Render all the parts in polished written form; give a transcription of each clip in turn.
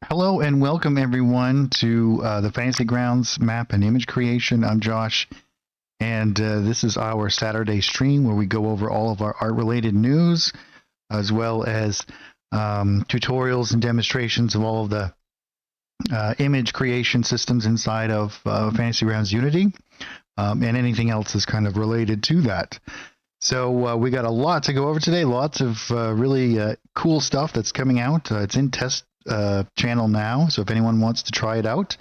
Hello and welcome everyone to the Fantasy Grounds map and image creation. I'm Josh, and this is our Saturday stream where we go over all of our art-related news, as well as tutorials and demonstrations of all of the image creation systems inside of Fantasy Grounds Unity, and anything else is kind of related to that. So we got a lot to go over today, lots of really cool stuff that's coming out. It's in test channel now, so if anyone wants to try it out,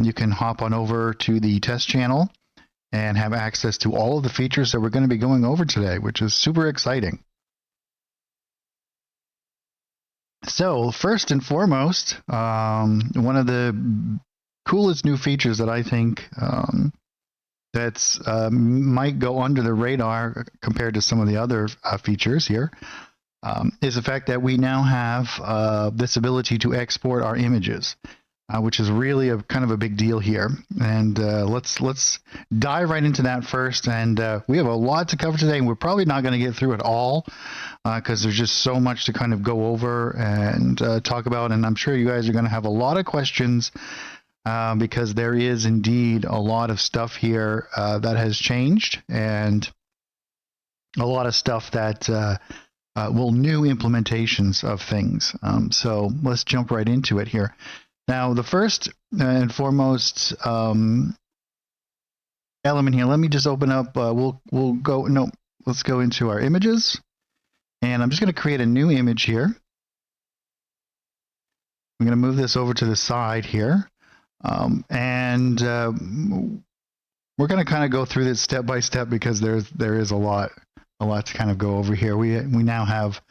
you can hop on over to the test channel and have access to all of the features that we're going to be going over today, which is super exciting. So first and foremost, one of the coolest new features that I think that's might go under the radar compared to some of the other features here is the fact that we now have this ability to export our images, which is really a kind of a big deal here. And let's dive right into that first. And we have a lot to cover today, and we're probably not going to get through it all because there's just so much to kind of go over and talk about. And I'm sure you guys are going to have a lot of questions because there is indeed a lot of stuff here that has changed, and a lot of stuff that new implementations of things. So let's jump right into it here. Now, the first and foremost element here, let me just open up, let's go into our images, and I'm just going to create a new image here. I'm going to move this over to the side here, and we're going to kind of go through this step by step because there is a lot to kind of go over here. We now have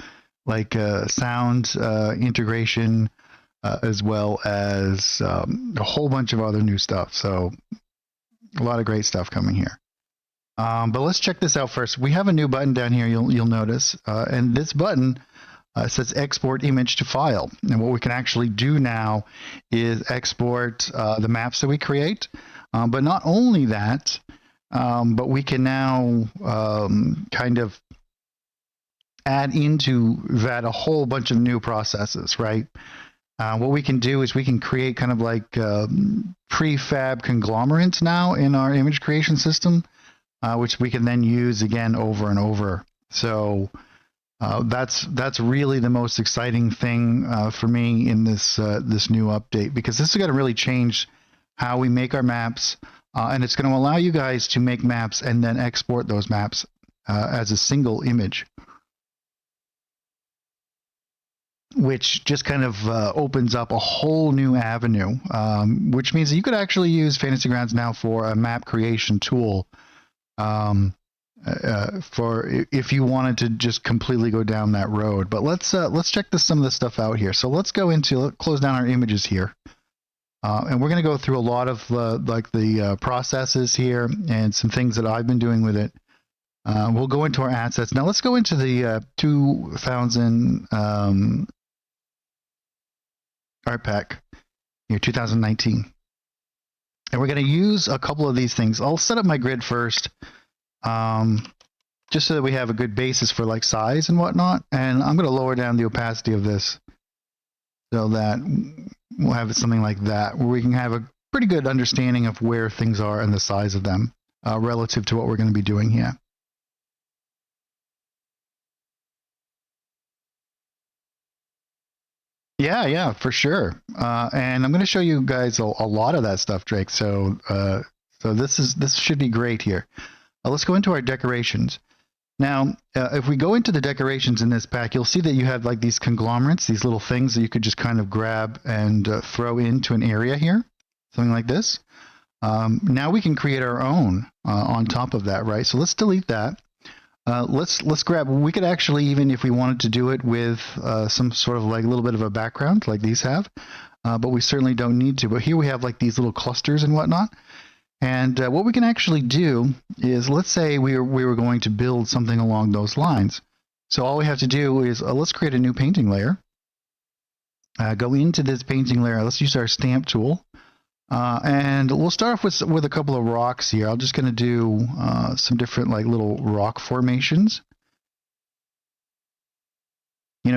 like sound integration as well as a whole bunch of other new stuff. So a lot of great stuff coming here. But let's check this out first. We have a new button down here, you'll notice, and this button says export image to file. And what we can actually do now is export the maps that we create. But not only that, but we can now kind of add into that a whole bunch of new processes, right? What we can do is we can create kind of like prefab conglomerates now in our image creation system, which we can then use again over and over. So that's really the most exciting thing for me in this this new update, because this is going to really change how we make our maps. And it's going to allow you guys to make maps and then export those maps as a single image, which just kind of opens up a whole new avenue, which means that you could actually use Fantasy Grounds now for a map creation tool for if you wanted to just completely go down that road. But let's check some of this stuff out here. So let's close down our images here. And we're going to go through a lot of the processes here and some things that I've been doing with it. We'll go into our assets. Now let's go into the 2000 art pack here, 2019. And we're going to use a couple of these things. I'll set up my grid first, just so that we have a good basis for like size and whatnot. And I'm going to lower down the opacity of this so that we'll have something like that, where we can have a pretty good understanding of where things are and the size of them relative to what we're going to be doing here. Yeah, for sure. And I'm going to show you guys a lot of that stuff, Drake. So this should be great here. Let's go into our decorations. Now, if we go into the decorations in this pack, you'll see that you have like these conglomerates, these little things that you could just kind of grab and throw into an area here, something like this. Now we can create our own on top of that, right? So let's delete that. Let's grab, we could actually, even if we wanted to do it with some sort of like a little bit of a background like these have, but we certainly don't need to. But here we have like these little clusters and whatnot. And what we can actually do is, let's say we were going to build something along those lines. So all we have to do is, let's create a new painting layer. Go into this painting layer. Let's use our stamp tool. And we'll start off with a couple of rocks here. I'm just going to do some different like little rock formations.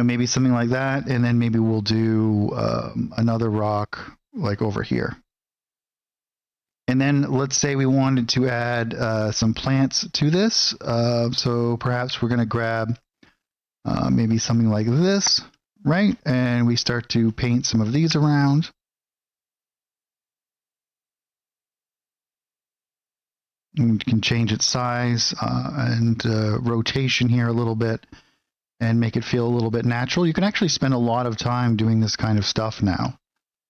maybe something like that. And then maybe we'll do another rock like over here. And then let's say we wanted to add some plants to this. So perhaps we're going to grab maybe something like this, right? And we start to paint some of these around. We can change its size and rotation here a little bit and make it feel a little bit natural. You can actually spend a lot of time doing this kind of stuff now.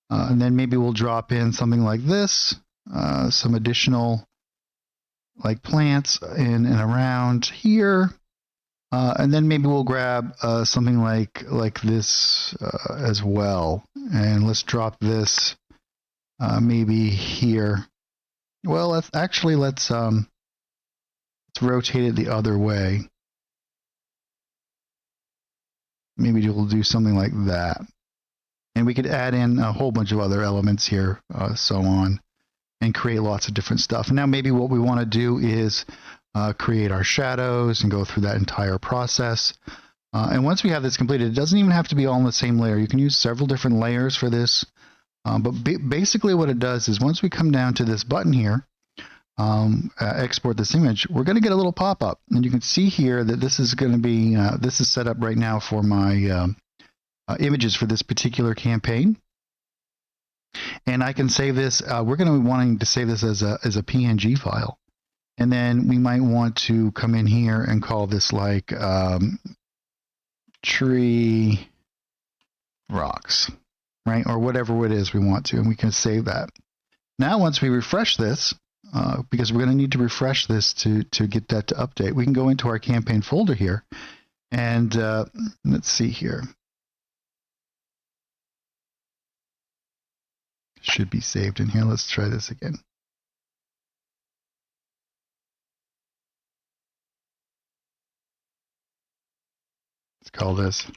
And then maybe we'll drop in something like this, some additional like plants in and around here. And then maybe we'll grab something like this as well. And let's drop this maybe here. Well, let's rotate it the other way. Maybe we'll do something like that. And we could add in a whole bunch of other elements here, so on, and create lots of different stuff. Now, maybe what we want to do is create our shadows and go through that entire process. And once we have this completed, it doesn't even have to be all in the same layer. You can use several different layers for this. But basically what it does is once we come down to this button here, export this image, we're going to get a little pop-up. And you can see here that this is going to be, this is set up right now for my images for this particular campaign. And I can save this, we're going to be wanting to save this as a PNG file. And then we might want to come in here and call this like tree rocks, right? Or whatever it is we want to, and we can save that. Now, once we refresh this, because we're going to need to refresh this to get that to update, we can go into our campaign folder here, and let's see here. Should be saved in here. Let's try this again. Let's call this.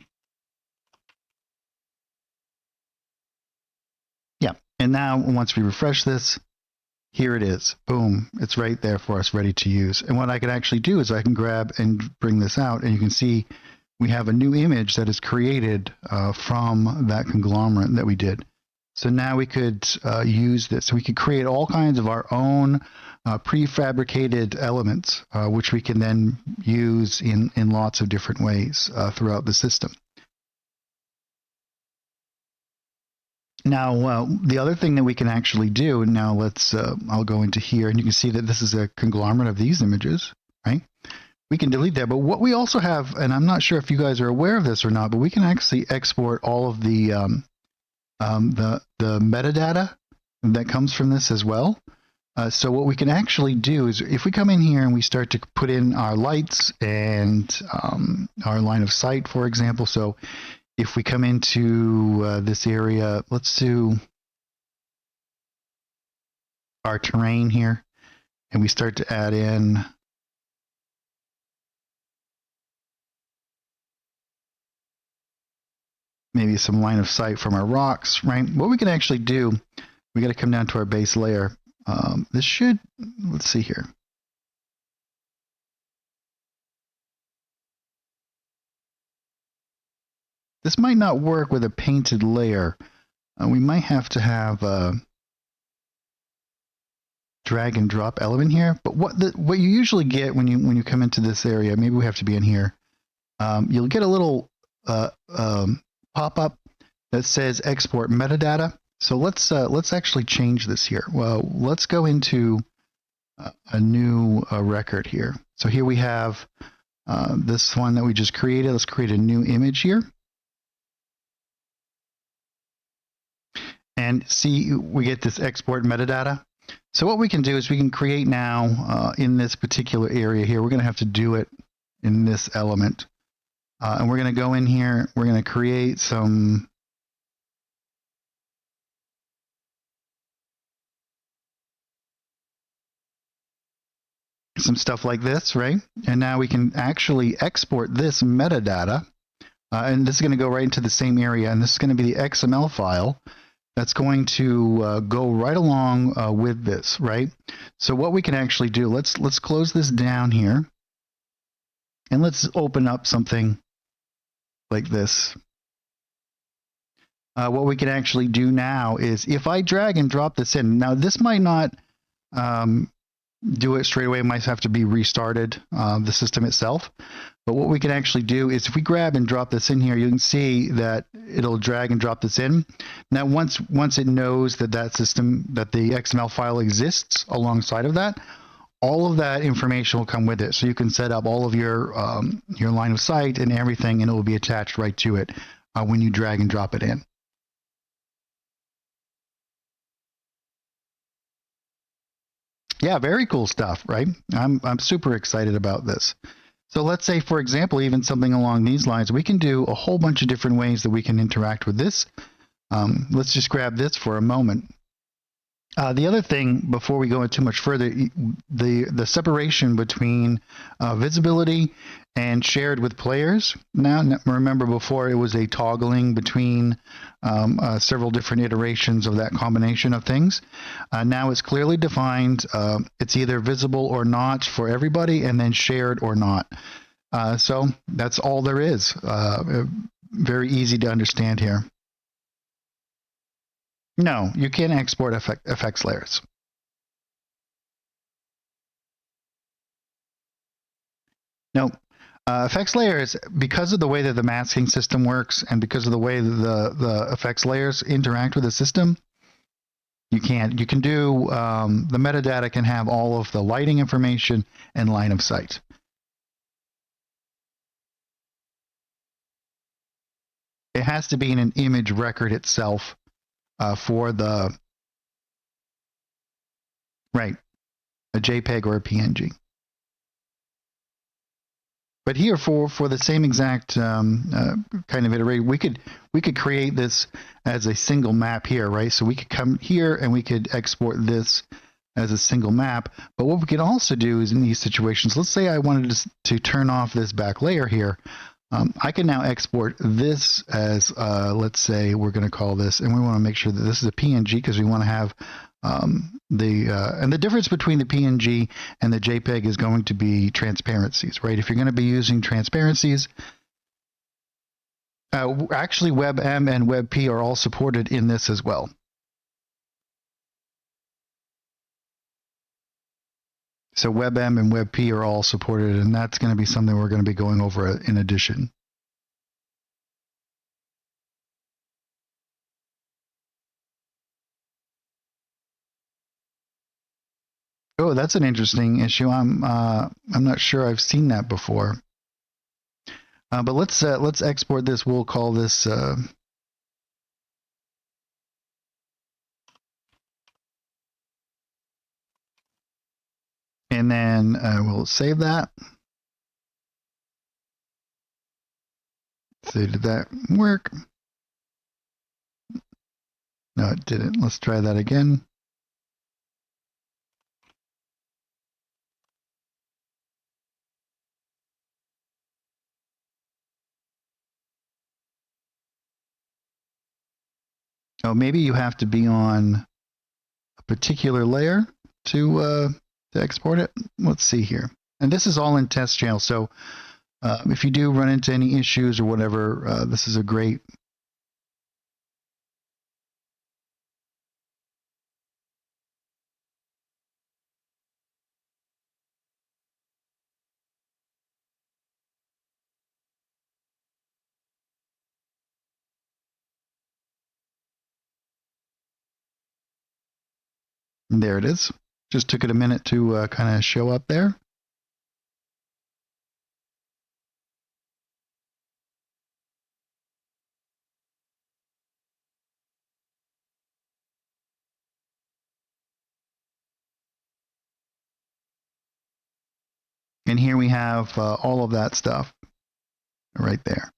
Yeah, and now once we refresh this, here it is. Boom, it's right there for us, ready to use. And what I can actually do is I can grab and bring this out, and you can see we have a new image that is created from that conglomerate that we did. So now we could use this. We could create all kinds of our own prefabricated elements, which we can then use in lots of different ways throughout the system. Now, the other thing that we can actually do, and now let's, I'll go into here, and you can see that this is a conglomerate of these images, right? We can delete that, but what we also have, and I'm not sure if you guys are aware of this or not, but we can actually export all of the metadata that comes from this as well. So what we can actually do is if we come in here and we start to put in our lights and our line of sight, for example. So if we come into this area, let's do our terrain here, and we start to add in maybe some line of sight from our rocks, right? What we can actually do, we got to come down to our base layer. This should, let's see here. This might not work with a painted layer. We might have to have a drag and drop element here. But what you usually get when you come into this area, maybe we have to be in here. You'll get a little pop-up that says export metadata. So let's actually change this here. Well, let's go into a new record here. So here we have this one that we just created. Let's create a new image here. And see, we get this export metadata. So what we can do is we can create now in this particular area here. We're going to have to do it in this element. And we're going to go in here. We're going to create some stuff like this, right? And now we can actually export this metadata. And this is going to go right into the same area. And this is going to be the XML file that's going to go right along with this, right? So what we can actually do, let's close this down here. And let's open up something like this. What we can actually do now is if I drag and drop this in, now this might not do it straight away, it might have to be restarted, the system itself. But what we can actually do is if we grab and drop this in here, you can see that it'll drag and drop this in. Now, once it knows that that system, that the XML file exists alongside of that, all of that information will come with it. So you can set up all of your line of sight and everything, and it will be attached right to it when you drag and drop it in. Yeah, very cool stuff, right? I'm super excited about this. So let's say, for example, even something along these lines, we can do a whole bunch of different ways that we can interact with this. Let's just grab this for a moment. The other thing, before we go too much further, the separation between visibility and shared with players. Now, remember before it was a toggling between several different iterations of that combination of things. Now it's clearly defined. It's either visible or not for everybody, and then shared or not. So that's all there is. Very easy to understand here. No, you can't export effects layers. No. Effects layers, because of the way that the masking system works and because of the way that the effects layers interact with the system, you can't. You can do, the metadata can have all of the lighting information and line of sight. It has to be in an image record itself for the, right, a JPEG or a PNG. But here, for the same exact kind of iteration, we could create this as a single map here, right? So we could come here and we could export this as a single map. But what we can also do is in these situations, let's say I wanted to turn off this back layer here. I can now export this as, let's say we're going to call this, and we want to make sure that this is a PNG because we want to have and the difference between the PNG and the JPEG is going to be transparencies, right? If you're going to be using transparencies, actually WebM and WebP are all supported in this as well. So WebM and WebP are all supported, and that's going to be something we're going to be going over in addition. Oh, that's an interesting issue. I'm not sure I've seen that before. But let's export this. We'll call this. And then we'll save that. So did that work? No, it didn't. Let's try that again. Oh, maybe you have to be on a particular layer to export it. Let's see here. And this is all in test channel. So if you do run into any issues or whatever, this is a great. There it is. Just took it a minute to kind of show up there. And here we have all of that stuff right there.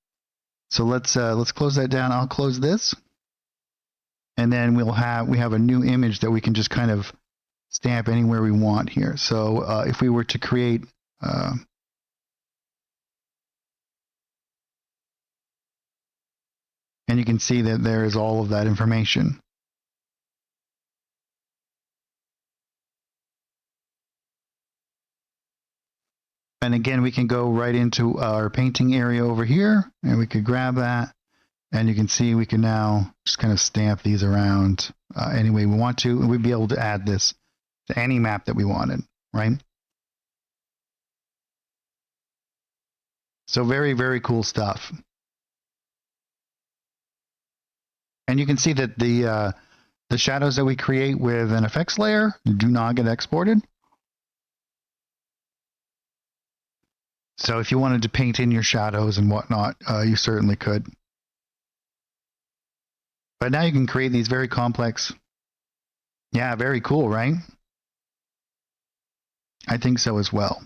So let's close that down. I'll close this, and then we have a new image that we can just kind of stamp anywhere we want here. So if we were to create and you can see that there is all of that information. And again, we can go right into our painting area over here, and we could grab that. And you can see we can now just kind of stamp these around any way we want to. And we'd be able to add this to any map that we wanted, right? So very, very cool stuff. And you can see that the shadows that we create with an effects layer do not get exported. So if you wanted to paint in your shadows and whatnot, you certainly could. But now you can create these very complex. Yeah, very cool, right? I think so as well.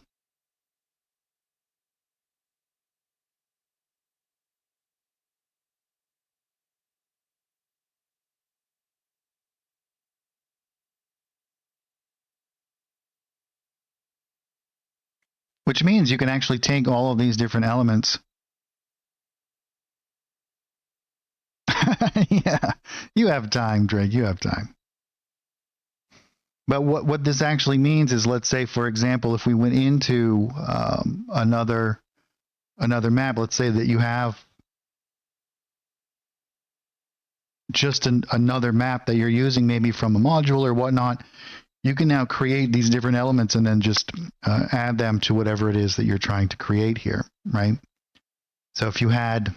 Which means you can actually take all of these different elements. Yeah, you have time, Drake. You have time. But what this actually means is, let's say, for example, if we went into another map, let's say that you have just another map that you're using maybe from a module or whatnot, you can now create these different elements and then just add them to whatever it is that you're trying to create here, right? So if you had,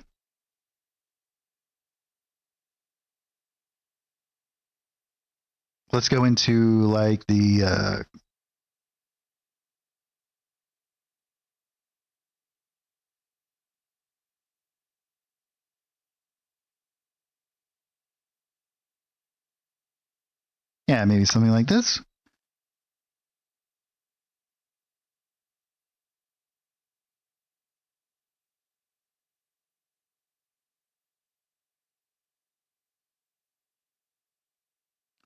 let's go into like the yeah, maybe something like this.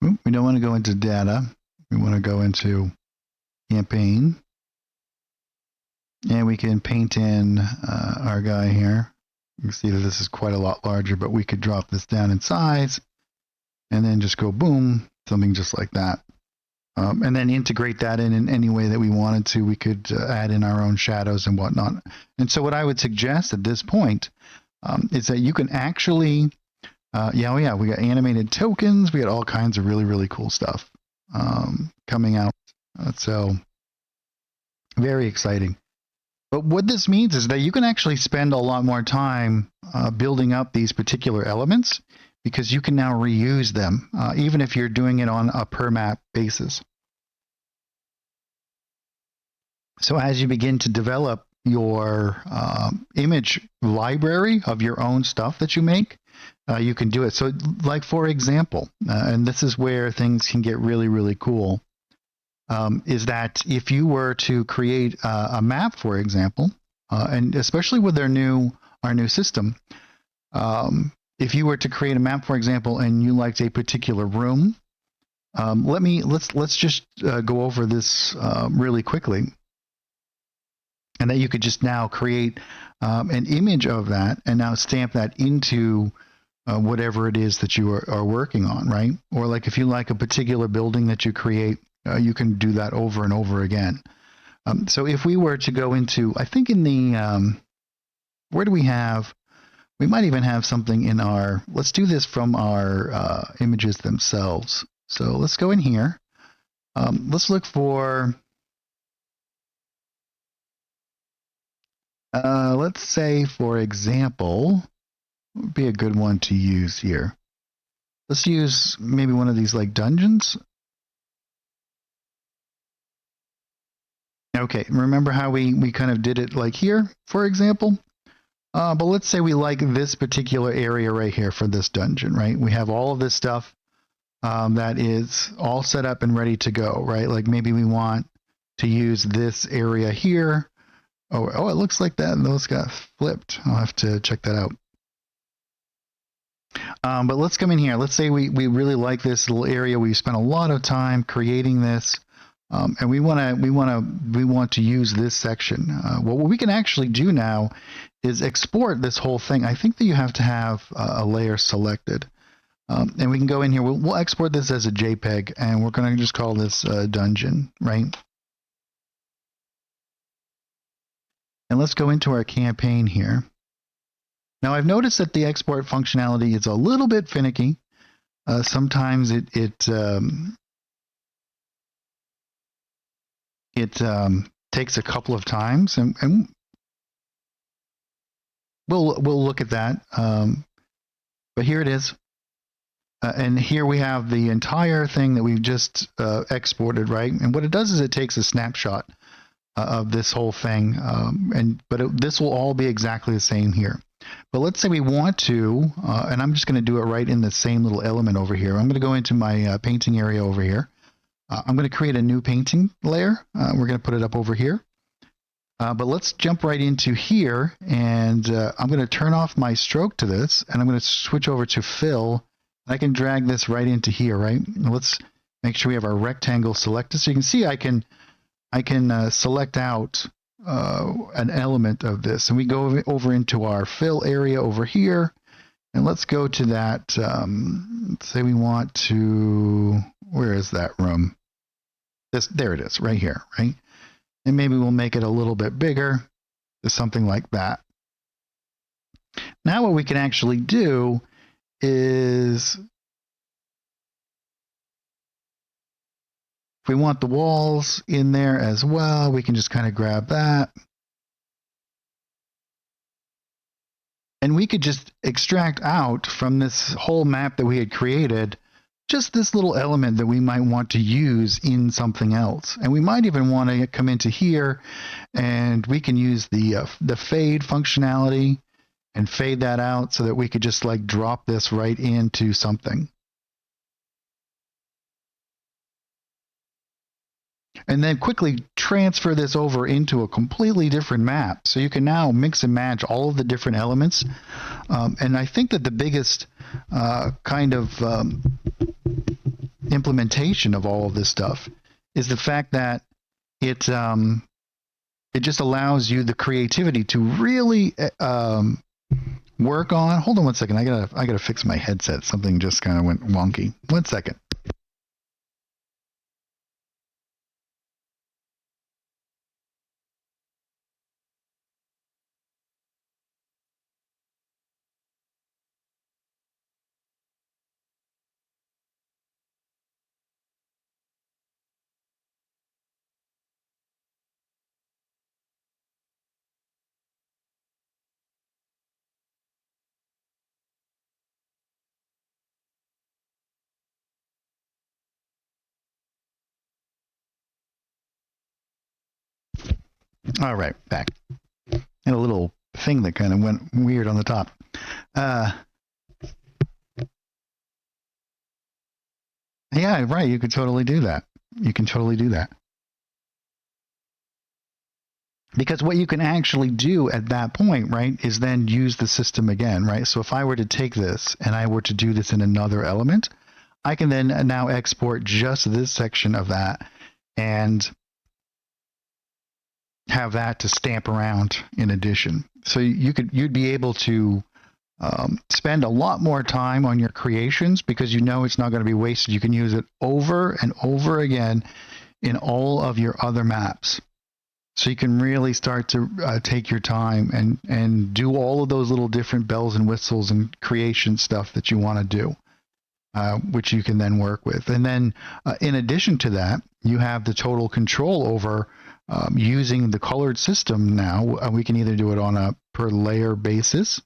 Ooh, we don't want to go into data. We want to go into campaign. And we can paint in our guy here. You can see that this is quite a lot larger, but we could drop this down in size and then just go boom, something just like that. And then integrate that in any way that we wanted to. We could add in our own shadows and whatnot. And so what I would suggest at this point is that you can actually, yeah, we got animated tokens. We got all kinds of really, really cool stuff coming out. So very exciting. But what this means is that you can actually spend a lot more time building up these particular elements, because you can now reuse them, even if you're doing it on a per map basis. So as you begin to develop your image library of your own stuff that you make, you can do it. So like, for example, and this is where things can get really, really cool, is that if you were to create a map, for example, and especially with our new system, if you were to create a map, for example, and you liked a particular room, let's just go over this really quickly, and that you could just now create an image of that and now stamp that into whatever it is that you are working on, right? Or like if you like a particular building that you create, you can do that over and over again. So if we were to go into, I think in the, where do we have, we might even have something in our, let's do this from our images themselves. So let's go in here. Let's look for, let's say, for example, what would be a good one to use here? Let's use maybe one of these like dungeons. Okay, remember how we kind of did it like here, for example? But let's say we like this particular area right here for this dungeon, right? We have all of this stuff that is all set up and ready to go, right? Like maybe we want to use this area here. Oh, it looks like that, and those got flipped. I'll have to check that out. But let's come in here. Let's say we really like this little area. We spent a lot of time creating this. And we want to use this section. What we can actually do now is export this whole thing. I think that you have to have a layer selected, and we can go in here. We'll export this as a JPEG, and we're going to just call this dungeon, right? And let's go into our campaign here. Now I've noticed that the export functionality is a little bit finicky. Sometimes it takes a couple of times, and we'll look at that. But here it is. And here we have the entire thing that we've just exported, right? And what it does is it takes a snapshot of this whole thing, this will all be exactly the same here. But let's say we want to, and I'm just going to do it right in the same little element over here. I'm going to go into my painting area over here. I'm going to create a new painting layer. We're going to put it up over here. But let's jump right into here, and I'm going to turn off my stroke to this, and I'm going to switch over to fill. I can drag this right into here, right? Let's make sure we have our rectangle selected. So you can see I can select out an element of this, and we go over into our fill area over here, and let's go to that. Let's say we want to, where is that room? There it is, right here, right? And maybe we'll make it a little bit bigger, just something like that. Now what we can actually do is, if we want the walls in there as well, we can just kind of grab that. And we could just extract out from this whole map that we had created just this little element that we might want to use in something else. And we might even want to come into here, and we can use the fade functionality and fade that out so that we could just like drop this right into something. And then quickly transfer this over into a completely different map. So you can now mix and match all of the different elements. And I think that the biggest kind of implementation of all of this stuff is the fact that it just allows you the creativity to really work on. Hold on one second. I gotta fix my headset. Something just kind of went wonky. 1 second. All right, back. And a little thing that kind of went weird on the top. Yeah, right. You could totally do that. You can totally do that. Because what you can actually do at that point, right, is then use the system again, right? So if I were to take this and I were to do this in another element, I can then now export just this section of that and have that to stamp around in addition. So you'd be able to spend a lot more time on your creations because you know it's not going to be wasted. You can use it over and over again in all of your other maps. So you can really start to take your time and do all of those little different bells and whistles and creation stuff that you want to do, which you can then work with. And then in addition to that, you have the total control over using the colored system now. We can either do it on a per layer basis,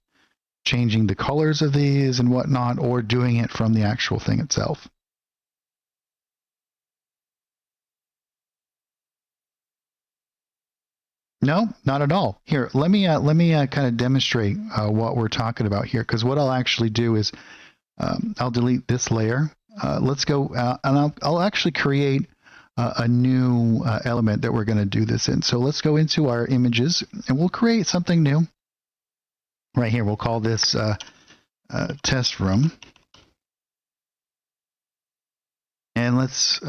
changing the colors of these and whatnot, or doing it from the actual thing itself. No, not at all. Here, let me kind of demonstrate what we're talking about here, because what I'll actually do is I'll delete this layer. Let's go and I'll actually create a new element that we're going to do this in. So let's go into our images and we'll create something new. Right here, we'll call this test room. And let's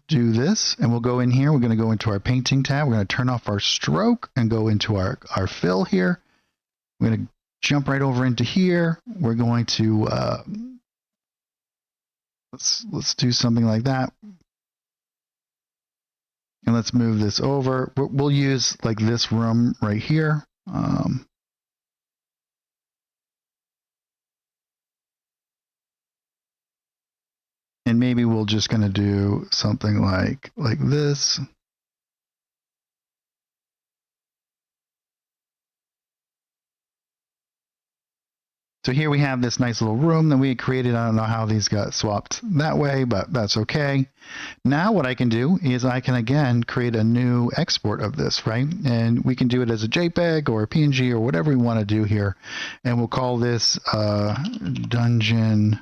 do this, and we'll go in here. We're going to go into our painting tab. We're going to turn off our stroke and go into our fill here. We're going to jump right over into here. We're going to let's do something like that. And let's move this over. We'll use like this room right here. And maybe we're just going to do something like this. So here we have this nice little room that we created. I don't know how these got swapped that way, but that's okay. Now what I can do is I can again create a new export of this, right? And we can do it as a JPEG or a PNG or whatever we want to do here. And we'll call this dungeon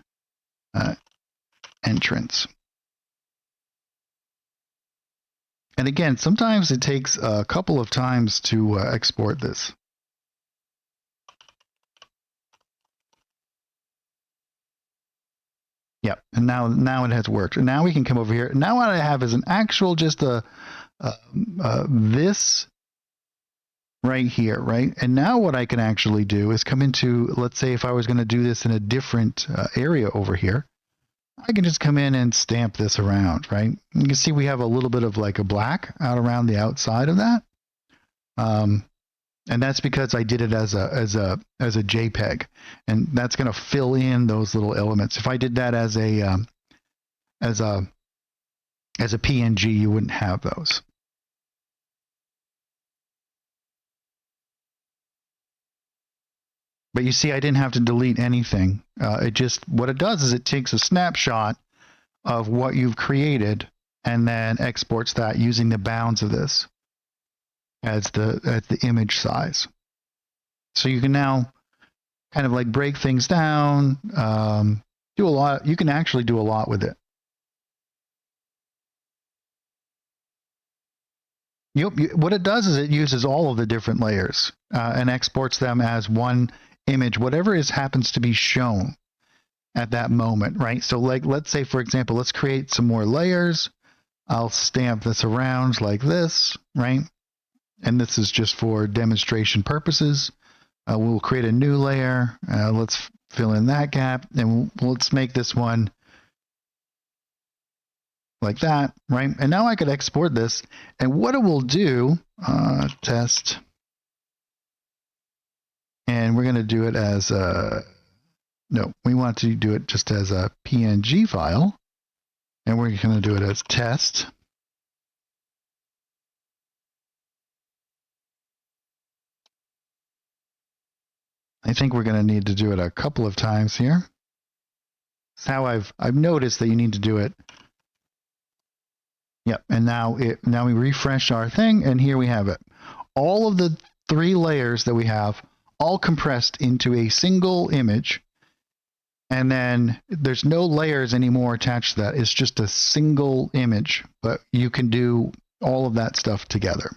entrance. And again, sometimes it takes a couple of times to export this. Yep, and now it has worked. And now we can come over here. Now what I have is an actual just this right here, right? And now what I can actually do is come into, let's say if I was going to do this in a different area over here, I can just come in and stamp this around, right? You can see we have a little bit of like a black out around the outside of that. And that's because I did it as a JPEG, and that's going to fill in those little elements. If I did that as a PNG, you wouldn't have those. But you see, I didn't have to delete anything. What it does is it takes a snapshot of what you've created and then exports that using the bounds of this as the image size. So you can now kind of like break things down, do a lot. You can actually do a lot with it. What it does is it uses all of the different layers and exports them as one image, whatever happens to be shown at that moment, right? So like, let's say, for example, let's create some more layers. I'll stamp this around like this, right? And this is just for demonstration purposes. We'll create a new layer. Let's fill in that gap, and let's make this one like that, right? And now I could export this, and what it will do, test, and we're going to do it as no, we want to do it just as a PNG file, and we're going to do it as test. I think we're going to need to do it a couple of times here. That's how I've noticed that you need to do it. Yep, and now we refresh our thing, and here we have it. All of the 3 layers that we have, all compressed into a single image, and then there's no layers anymore attached to that. It's just a single image, but you can do all of that stuff together.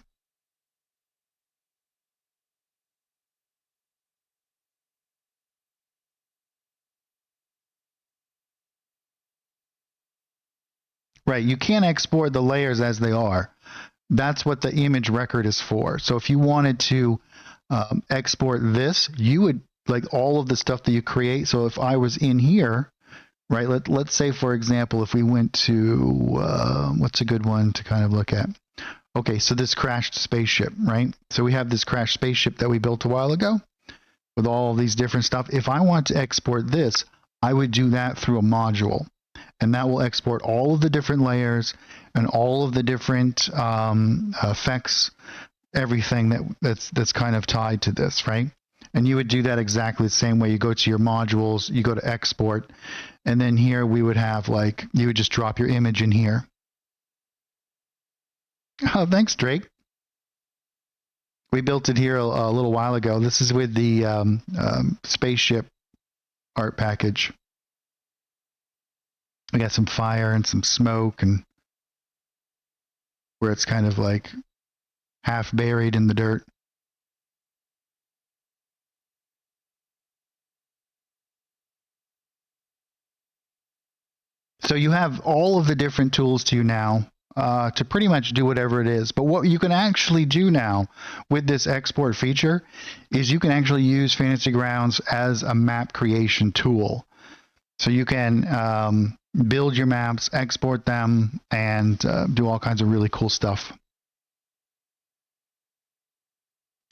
Right, you can't export the layers as they are. That's what the image record is for. So if you wanted to export this, you would, like all of the stuff that you create. So if I was in here, right, let's say, for example, if we went to, what's a good one to kind of look at? Okay, so this crashed spaceship, right? So we have this crashed spaceship that we built a while ago with all of these different stuff. If I want to export this, I would do that through a module. And that will export all of the different layers and all of the different effects, everything that's kind of tied to this, right? And you would do that exactly the same way. You go to your modules, you go to export, and then here we would have like, you would just drop your image in here. Oh, thanks, Drake. We built it here a little while ago. This is with the spaceship art package. We got some fire and some smoke, and where it's kind of like half buried in the dirt. So you have all of the different tools to you now to pretty much do whatever it is. But what you can actually do now with this export feature is you can actually use Fantasy Grounds as a map creation tool. So you can build your maps, export them, and do all kinds of really cool stuff.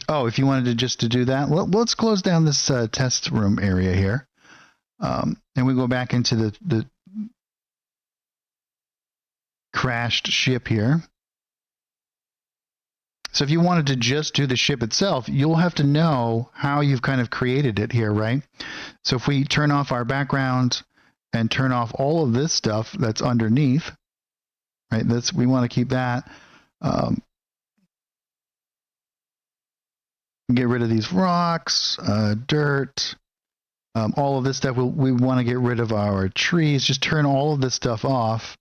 Oh, if you wanted to just to do that, let's close down this test room area here. And we go back into the crashed ship here. So if you wanted to just do the ship itself, you'll have to know how you've kind of created it here, right? So if we turn off our background and turn off all of this stuff that's underneath, right? We want to keep that. Get rid of these rocks, dirt, all of this stuff. We want to get rid of our trees. Just turn all of this stuff off.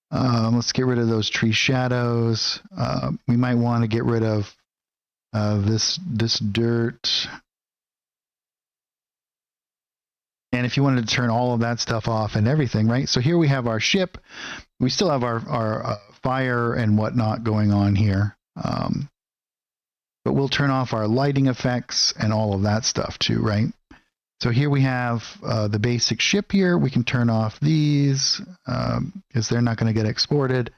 Let's get rid of those tree shadows. We might want to get rid of this dirt. And if you wanted to turn all of that stuff off and everything, right? So here we have our ship. We still have our fire and whatnot going on here. But we'll turn off our lighting effects and all of that stuff too, right? So here we have the basic ship here. We can turn off these because they're not going to get exported.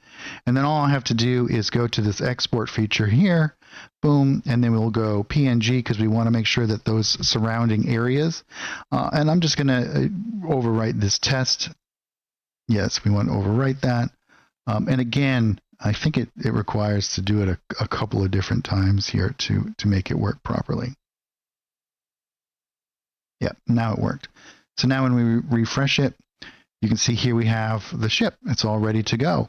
And then all I have to do is go to this export feature here, boom, and then we'll go PNG because we want to make sure that those surrounding areas. And I'm just going to overwrite this test. Yes, we want to overwrite that. And again, I think it requires to do it a couple of different times here to make it work properly. Yeah, now it worked. So now when we refresh it, you can see here we have the ship. It's all ready to go.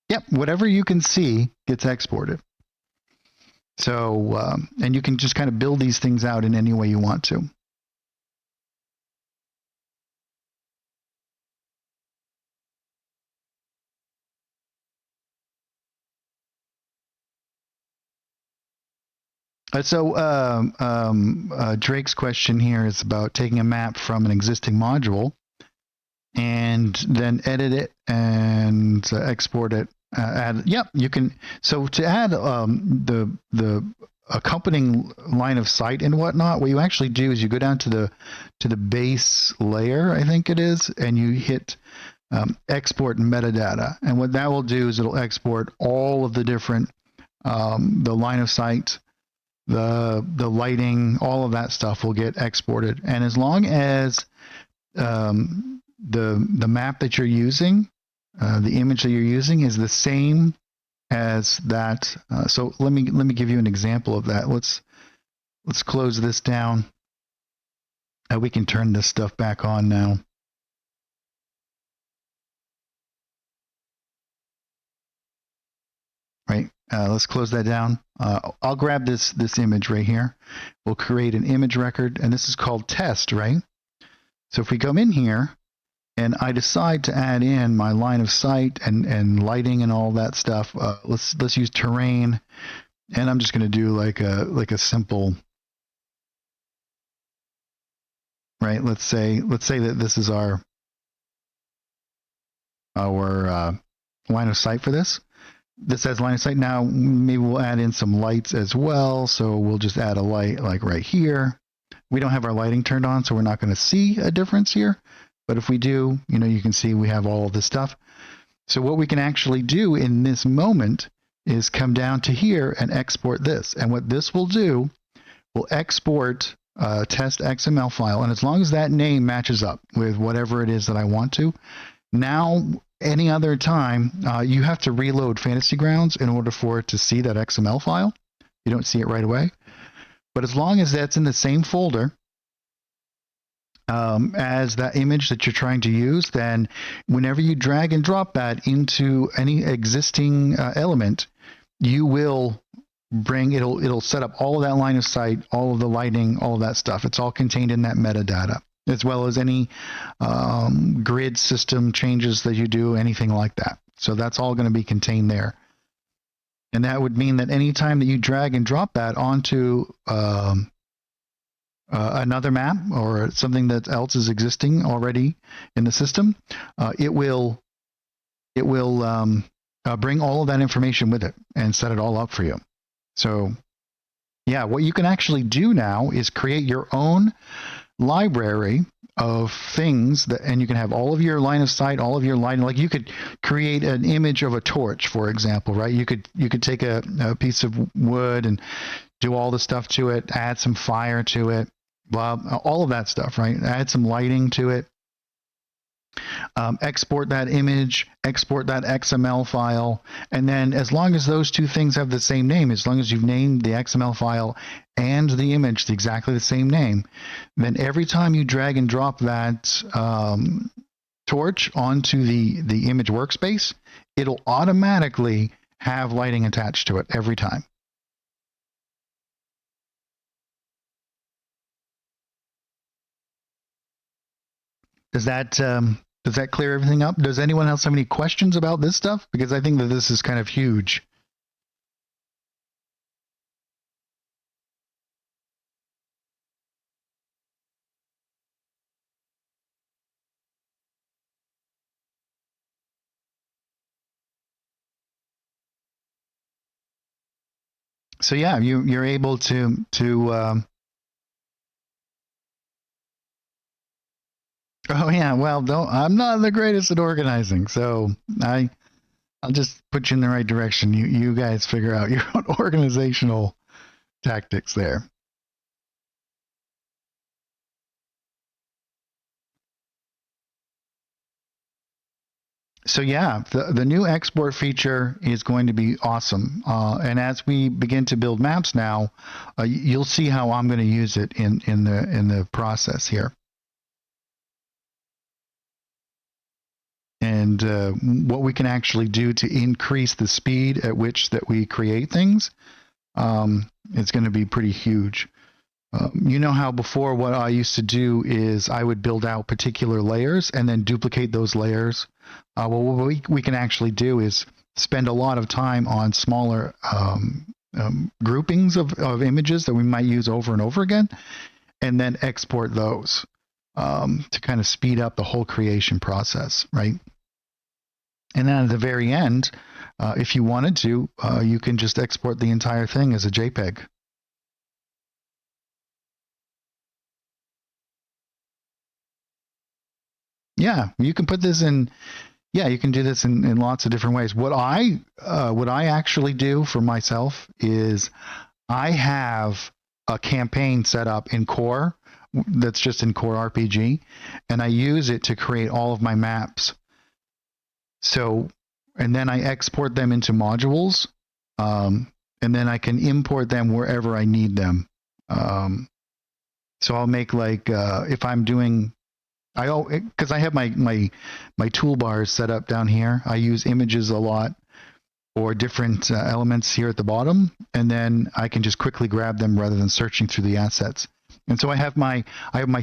Yep, whatever you can see gets exported. So, and you can just kind of build these things out in any way you want to. So Drake's question here is about taking a map from an existing module and then edit it and export it. Yep, you can. So to add the accompanying line of sight and whatnot, what you actually do is you go down to the base layer, I think it is, and you hit export metadata. And what that will do is it'll export all of the different the line of sight, the lighting, all of that stuff will get exported. And as long as the map that you're using, the image that you're using is the same as that. So let me give you an example of that. Let's close this down. We can turn this stuff back on now. Right. Let's close that down. I'll grab this image right here. We'll create an image record, and this is called test, right? So if we come in here, and I decide to add in my line of sight and lighting and all that stuff, let's use terrain, and I'm just going to do like a simple, right? Let's say that this is our line of sight for this. This has line of sight. Now maybe we'll add in some lights as well. So we'll just add a light like right here. We don't have our lighting turned on, so we're not going to see a difference here. But if we do, you can see we have all of this stuff. So what we can actually do in this moment is come down to here and export this. And what this will do, will export a test XML file. And as long as that name matches up with whatever it is that I want to, now any other time, you have to reload Fantasy Grounds in order for it to see that XML file. You don't see it right away. But as long as that's in the same folder as that image that you're trying to use, then whenever you drag and drop that into any existing element, you will it'll set up all of that line of sight, all of the lighting, all of that stuff. It's all contained in that metadata, as well as any grid system changes that you do, anything like that. So that's all going to be contained there. And that would mean that anytime that you drag and drop that onto another map or something that else is existing already in the system, it will bring all of that information with it and set it all up for you. So yeah, what you can actually do now is create your own library of things that, and you can have all of your line of sight, all of your line, like you could create an image of a torch, for example, right? You could take a piece of wood and do all the stuff to it, add some fire to it, blah, all of that stuff, right? Add some lighting to it. Export that image, export that XML file, and then as long as those two things have the same name, as long as you've named the XML file and the image exactly the same name, then every time you drag and drop that torch onto the image workspace, it'll automatically have lighting attached to it every time. Does that clear everything up? Does anyone else have any questions about this stuff? Because I think that this is kind of huge. So yeah, you're able to oh yeah, well, I'm not the greatest at organizing, so I'll just put you in the right direction. You guys figure out your own organizational tactics there. So yeah, the new export feature is going to be awesome. And as we begin to build maps now, you'll see how I'm going to use it in the process here. And what we can actually do to increase the speed at which that we create things, it's going to be pretty huge. You know how before what I used to do is I would build out particular layers and then duplicate those layers. Well, what we can actually do is spend a lot of time on smaller groupings of images that we might use over and over again, and then export those to kind of speed up the whole creation process, right? And then at the very end, if you wanted to, you can just export the entire thing as a JPEG. Yeah, you can put this in. Yeah, you can do this in lots of different ways. What I actually do for myself is I have a campaign set up in Core that's just in Core RPG, and I use it to create all of my maps. So, and then I export them into modules, and then I can import them wherever I need them. So I'll make like if I'm doing. Because I have my toolbars set up down here. I use images a lot or different elements here at the bottom, and then I can just quickly grab them rather than searching through the assets. And so I have my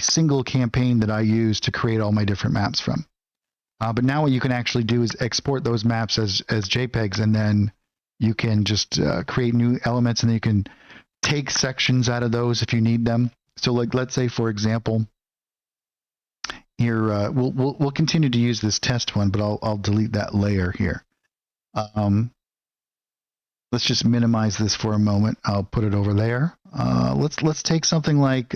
single campaign that I use to create all my different maps from. But now what you can actually do is export those maps as JPEGs, and then you can just create new elements, and then you can take sections out of those if you need them. So like, let's say for example, here we'll continue to use this test one, but I'll delete that layer here. Let's just minimize this for a moment. I'll put it over there. Let's take something like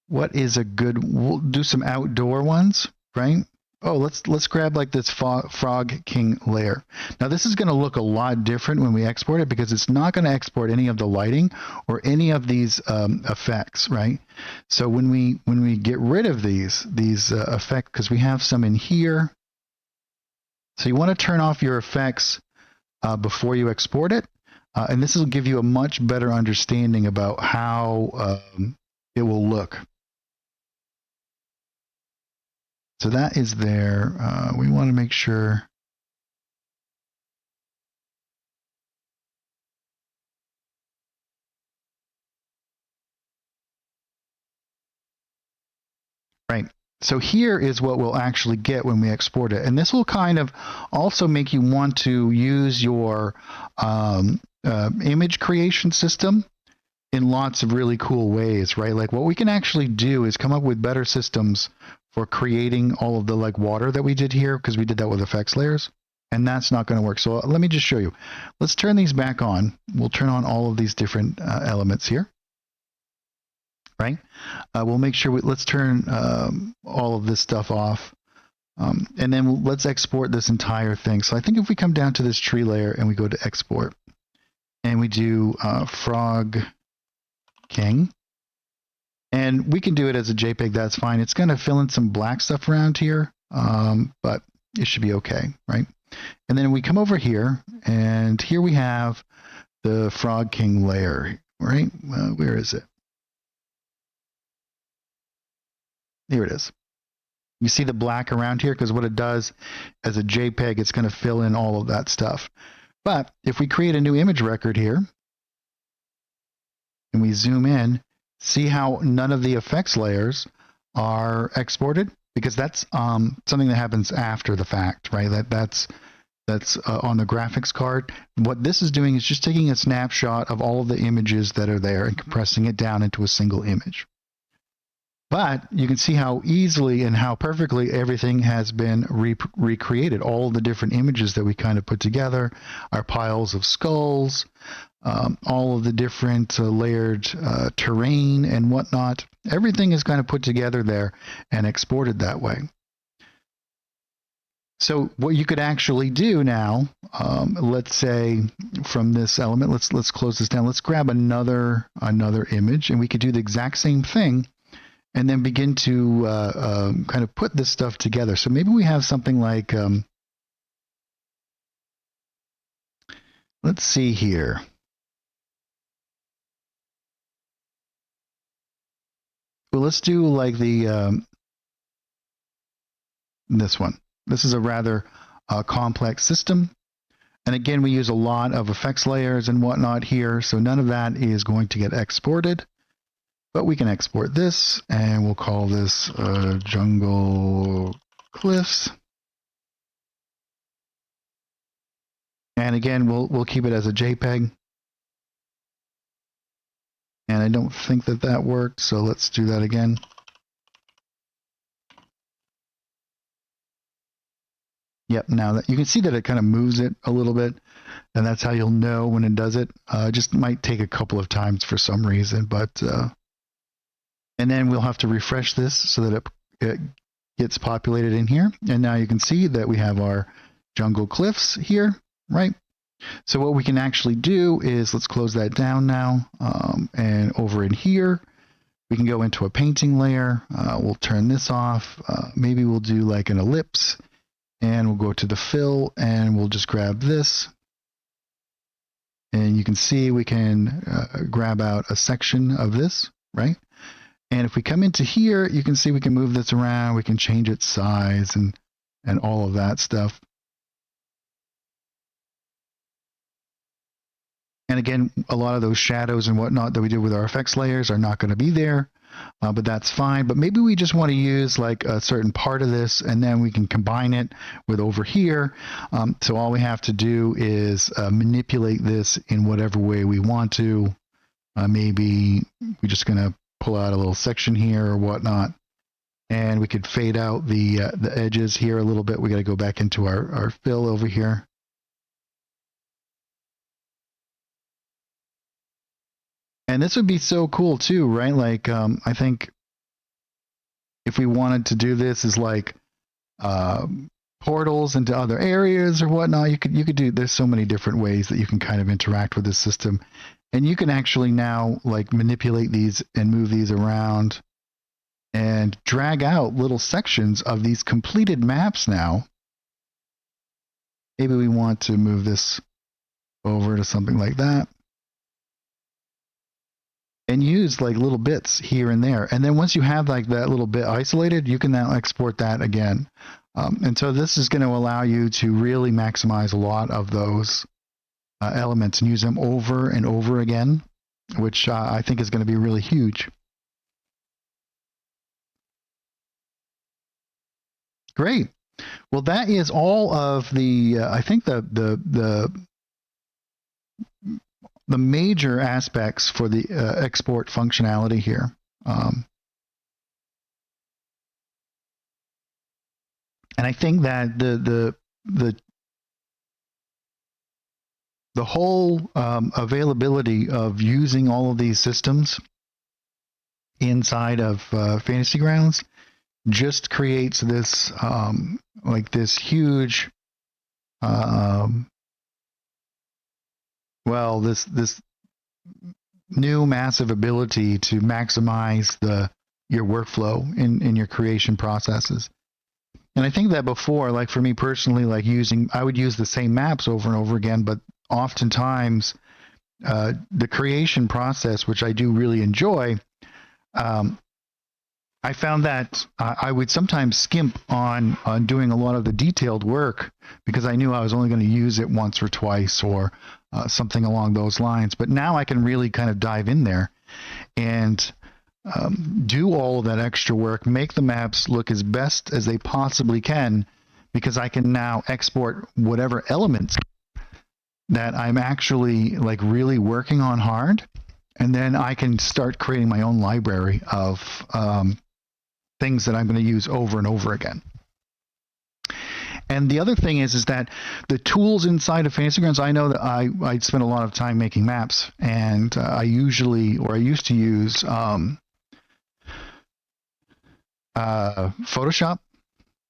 what is a good? We'll do some outdoor ones, right? Oh, let's grab like this Frog King layer. Now this is going to look a lot different when we export it because it's not going to export any of the lighting or any of these effects, right? So when we get rid of these effects, because we have some in here, so you want to turn off your effects before you export it, and this will give you a much better understanding about how it will look. So that is there. We want to make sure. Right. So here is what we'll actually get when we export it. And this will kind of also make you want to use your image creation system in lots of really cool ways, right? Like what we can actually do is come up with better systems for creating all of the like water that we did here, because we did that with effects layers, and that's not going to work. So let me just show you. Let's turn these back on. We'll turn on all of these different elements here, right? We'll make sure let's turn all of this stuff off. And then let's export this entire thing. So I think if we come down to this tree layer and we go to export and we do frog king, and we can do it as a JPEG, that's fine. It's going to fill in some black stuff around here, but it should be okay, right? And then we come over here, and here we have the frog king layer, right? Where is it? Here it is. You see the black around here, because what it does as a JPEG, it's going to fill in all of that stuff. But if we create a new image record here, and we zoom in, see how none of the effects layers are exported? Because that's something that happens after the fact, right? That's on the graphics card. What this is doing is just taking a snapshot of all of the images that are there and compressing it down into a single image. But you can see how easily and how perfectly everything has been recreated. All the different images that we kind of put together, our piles of skulls, all of the different layered terrain and whatnot. Everything is kind of put together there and exported that way. So what you could actually do now, let's say from this element, let's close this down. Let's grab another image, and we could do the exact same thing, and then begin to kind of put this stuff together. So maybe we have something like, let's see here. Well, let's do like the this one. This is a rather complex system. And again, we use a lot of effects layers and whatnot here, so none of that is going to get exported. But we can export this, and we'll call this Jungle Cliffs. And again, we'll keep it as a JPEG. And I don't think that worked, so let's do that again. Yep, now that you can see that it kind of moves it a little bit, and that's how you'll know when it does it. Just might take a couple of times for some reason, but and then we'll have to refresh this so that it gets populated in here. And now you can see that we have our jungle cliffs here, right? So what we can actually do is, let's close that down now, and over in here, we can go into a painting layer. We'll turn this off. Maybe we'll do like an ellipse, and we'll go to the fill, and we'll just grab this. And you can see we can grab out a section of this, right? And if we come into here, you can see we can move this around. We can change its size and all of that stuff. And again, a lot of those shadows and whatnot that we did with our effects layers are not going to be there, but that's fine. But maybe we just want to use like a certain part of this, and then we can combine it with over here. So all we have to do is manipulate this in whatever way we want to. Maybe we're just going to pull out a little section here or whatnot, and we could fade out the edges here a little bit. We got to go back into our fill over here. And this would be so cool too, right? Like, I think if we wanted to do this as like portals into other areas or whatnot, you could do, there's so many different ways that you can kind of interact with this system. And you can actually now like manipulate these and move these around and drag out little sections of these completed maps now. Maybe we want to move this over to something like that. And use like little bits here and there. And then once you have like that little bit isolated, you can now export that again. And so this is going to allow you to really maximize a lot of those elements and use them over and over again, which I think is going to be really huge. Great. Well, that is all of the, I think the major aspects for the export functionality here. And I think that the whole availability of using all of these systems inside of Fantasy Grounds just creates this like this huge well, this new massive ability to maximize your workflow in your creation processes. And I think that before, like for me personally, like I would use the same maps over and over again, but oftentimes the creation process, which I do really enjoy, I found that I would sometimes skimp on doing a lot of the detailed work because I knew I was only going to use it once or twice or something along those lines. But now I can really kind of dive in there and do all of that extra work, make the maps look as best as they possibly can, because I can now export whatever elements that I'm actually like really working on hard, and then I can start creating my own library of things that I'm going to use over and over again. And the other thing is that the tools inside of Fantasy Grounds, I know that I spend a lot of time making maps, and I used to use Photoshop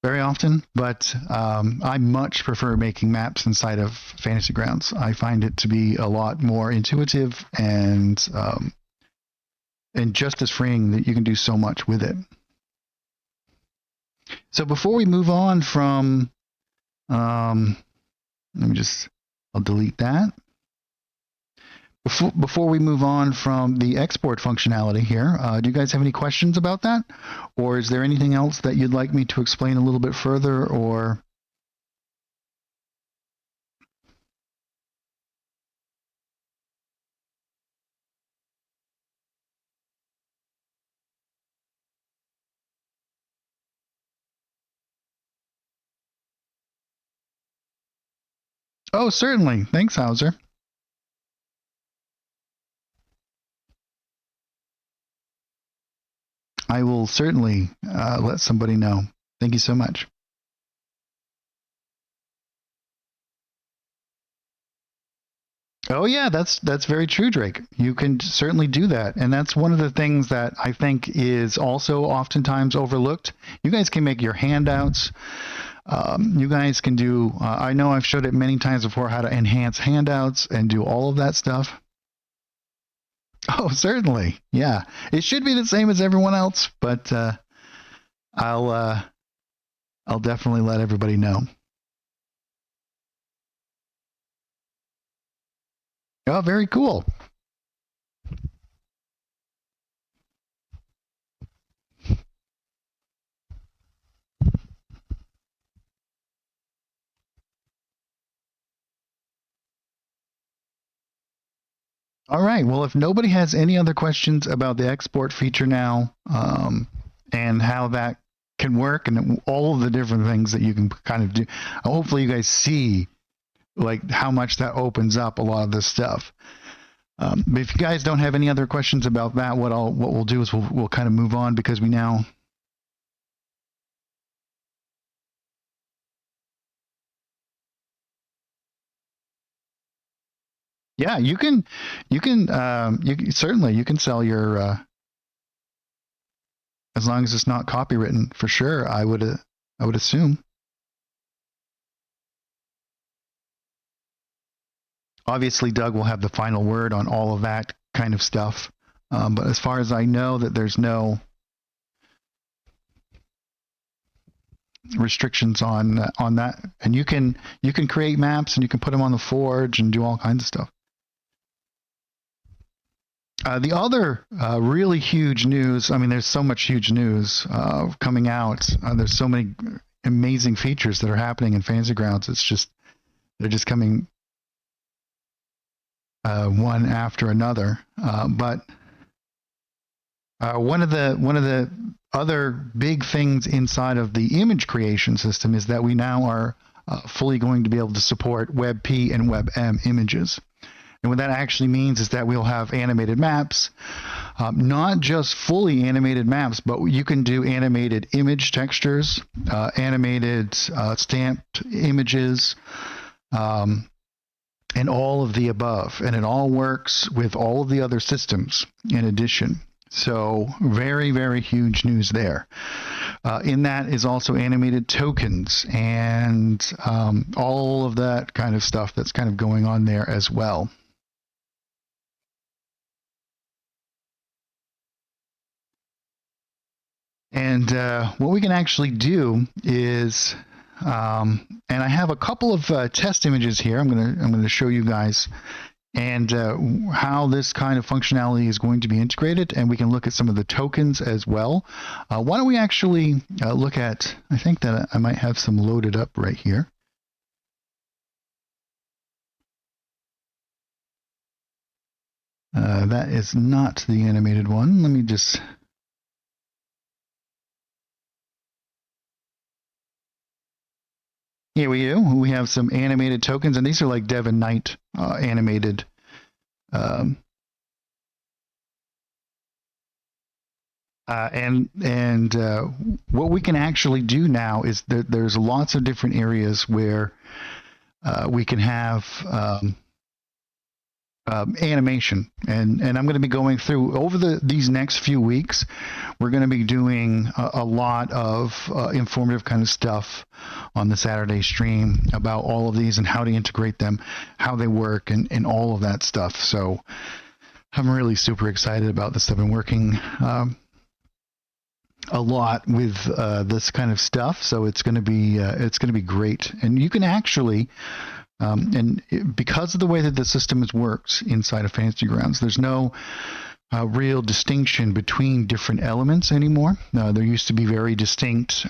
very often, but I much prefer making maps inside of Fantasy Grounds. I find it to be a lot more intuitive and just as freeing, that you can do so much with it. So before we move on from, I'll delete that. Before we move on from the export functionality here, do you guys have any questions about that? Or is there anything else that you'd like me to explain a little bit further, or? Oh, certainly. Thanks, Hauser. I will certainly let somebody know. Thank you so much. Oh yeah, that's very true, Drake. You can certainly do that, and that's one of the things that I think is also oftentimes overlooked. You guys can make your handouts. You guys can do. I know I've showed it many times before how to enhance handouts and do all of that stuff. Oh, certainly. Yeah, it should be the same as everyone else, but I'll definitely let everybody know. Oh, very cool. All right. Well, if nobody has any other questions about the export feature now, and how that can work and all of the different things that you can kind of do, hopefully you guys see like how much that opens up a lot of this stuff. But if you guys don't have any other questions about that, what we'll do is we'll kind of move on, because we now. Yeah, you can certainly you can sell your as long as it's not copywritten, for sure. I would assume. Obviously, Doug will have the final word on all of that kind of stuff. But as far as I know, that there's no restrictions on that, and you can create maps and you can put them on the Forge and do all kinds of stuff. The other really huge news, I mean, there's so much huge news coming out. There's so many amazing features that are happening in Fantasy Grounds. They're just coming one after another. But one of the other big things inside of the image creation system is that we now are fully going to be able to support WebP and WebM images. And what that actually means is that we'll have animated maps, not just fully animated maps, but you can do animated image textures, animated stamped images, and all of the above. And it all works with all of the other systems in addition. So very, very huge news there. In that is also animated tokens and all of that kind of stuff that's kind of going on there as well. And what we can actually do is, and I have a couple of test images here. I'm gonna show you guys, and how this kind of functionality is going to be integrated, and we can look at some of the tokens as well. Why don't we actually look at? I think that I might have some loaded up right here. That is not the animated one. Let me just. Here we do. We have some animated tokens, and these are like Devon Knight animated. And what we can actually do now is that there's lots of different areas where we can have animation, and I'm going to be going through over these next few weeks. We're going to be doing a lot of informative kind of stuff on the Saturday stream about all of these and how to integrate them, how they work, and all of that stuff. So I'm really super excited about this. I've been working a lot with this kind of stuff, so it's going to be great. And you can actually and because of the way that the system works inside of Fantasy Grounds, there's no real distinction between different elements anymore. There used to be very distinct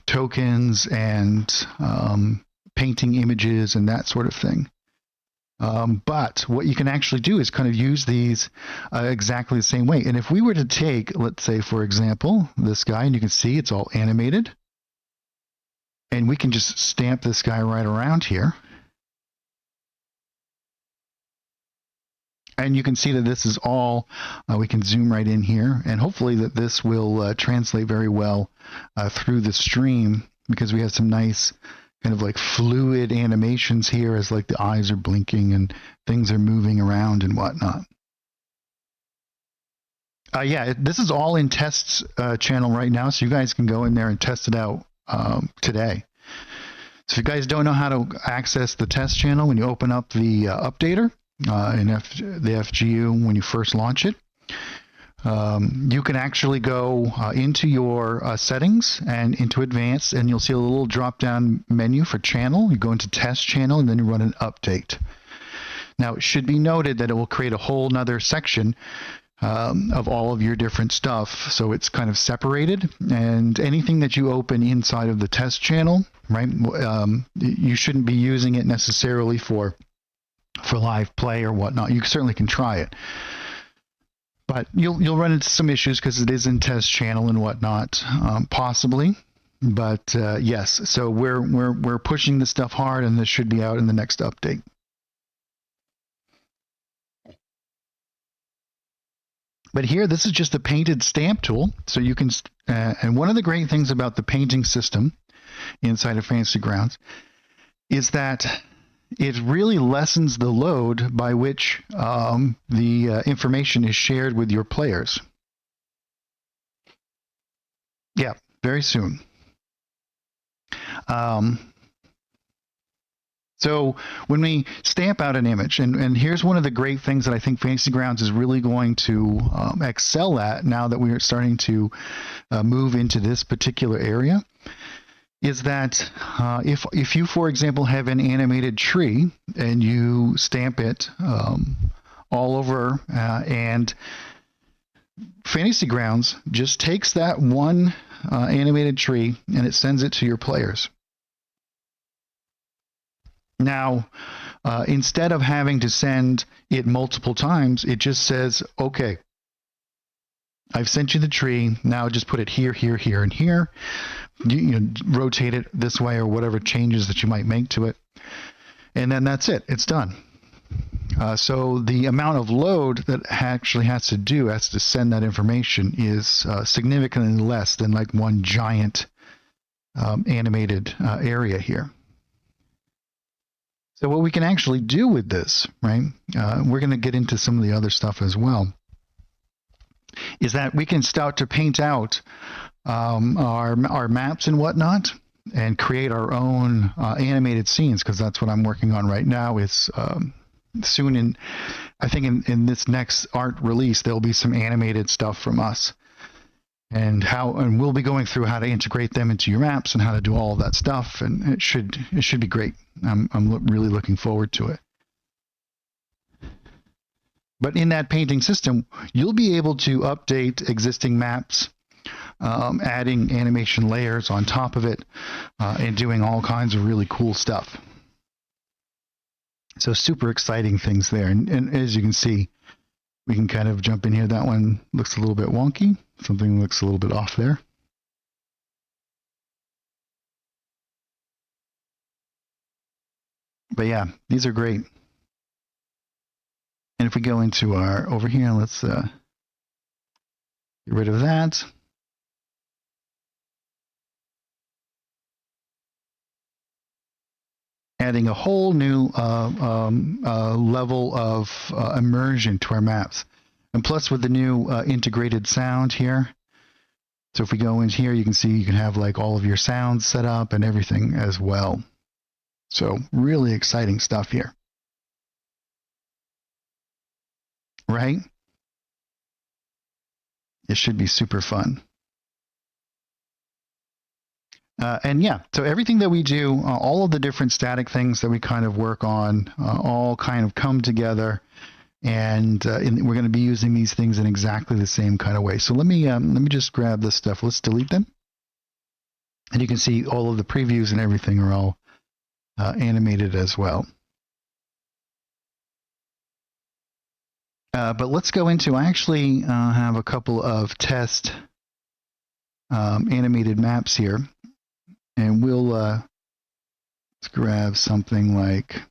tokens and painting images and that sort of thing. But what you can actually do is kind of use these exactly the same way. And if we were to take, let's say, for example, this guy, and you can see it's all animated, and we can just stamp this guy right around here. And you can see that this is all, we can zoom right in here, and hopefully that this will translate very well through the stream, because we have some nice kind of like fluid animations here as like the eyes are blinking and things are moving around and whatnot. Yeah, this is all in tests channel right now, so you guys can go in there and test it out today. So if you guys don't know how to access the test channel, when you open up the updater, in the FGU when you first launch it, you can actually go into your settings and into advanced, and you'll see a little drop down menu for channel. You go into test channel and then you run an update. Now it should be noted that it will create a whole nother section of all of your different stuff, so it's kind of separated, and anything that you open inside of the test channel, right, you shouldn't be using it necessarily for live play or whatnot. You certainly can try it, but you'll run into some issues because it is in test channel and whatnot, possibly. But yes, so we're pushing this stuff hard, and this should be out in the next update. But here, this is just a painted stamp tool, so you can. And one of the great things about the painting system inside of Fantasy Grounds is that it really lessens the load by which the information is shared with your players. Yeah, very soon. So when we stamp out an image, and here's one of the great things that I think Fantasy Grounds is really going to excel at now that we are starting to move into this particular area, is that if you, for example, have an animated tree and you stamp it all over, and Fantasy Grounds just takes that one animated tree and it sends it to your players. Now, instead of having to send it multiple times, it just says, okay, I've sent you the tree, now just put it here, here, here, and here. You know, rotate it this way or whatever changes that you might make to it. And then that's it. It's done. So the amount of load that actually has to send that information is significantly less than like one giant animated area here. So what we can actually do with this, right, we're going to get into some of the other stuff as well, is that we can start to paint out our maps and whatnot, and create our own animated scenes, because that's what I'm working on right now. Is soon I think in this next art release there'll be some animated stuff from us, and we'll be going through how to integrate them into your maps and how to do all of that stuff, and it should be great. I'm really looking forward to it. But in that painting system, you'll be able to update existing maps, adding animation layers on top of it, and doing all kinds of really cool stuff. So super exciting things there. And as you can see, we can kind of jump in here. That one looks a little bit wonky. Something looks a little bit off there. But yeah, these are great. And if we go into our over here, let's get rid of that. Adding a whole new level of immersion to our maps. And plus with the new integrated sound here. So if we go in here, you can see you can have like all of your sounds set up and everything as well. So really exciting stuff here. Right? It should be super fun. And yeah, so everything that we do, all of the different static things that we kind of work on, all kind of come together, and we're going to be using these things in exactly the same kind of way. So let me just grab this stuff. Let's delete them, and you can see all of the previews and everything are all animated as well. But let's go into, I actually have a couple of test animated maps here, and we'll let's grab something like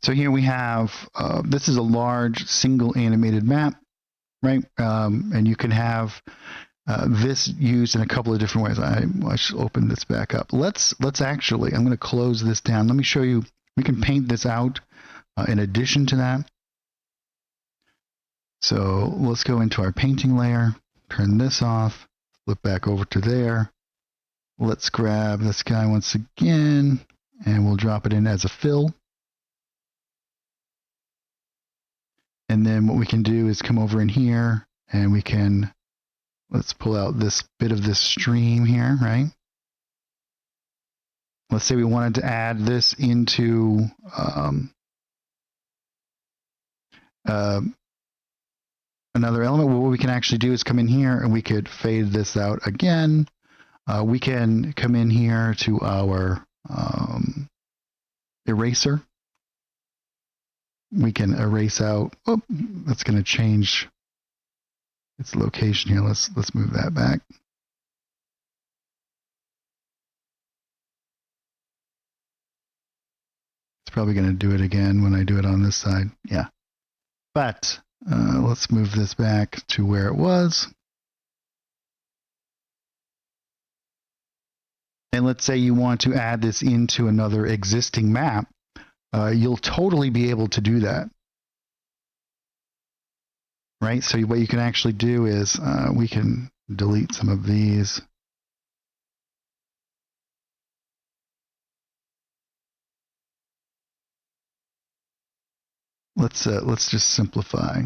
so here we have, this is a large single animated map, right? And you can have this used in a couple of different ways. I should open this back up. Let's actually, I'm going to close this down. Let me show you, we can paint this out in addition to that. So let's go into our painting layer, turn this off, flip back over to there. Let's grab this guy once again, and we'll drop it in as a fill. And then what we can do is come over in here, and we can, let's pull out this bit of this stream here, right? Let's say we wanted to add this into another element. Well, what we can actually do is come in here, and we could fade this out again. We can come in here to our eraser. We can erase out, oh, that's going to change its location here. Let's move that back. It's probably going to do it again when I do it on this side. Yeah. But let's move this back to where it was. And let's say you want to add this into another existing map. You'll totally be able to do that. Right? So what you can actually do is we can delete some of these. Let's just simplify.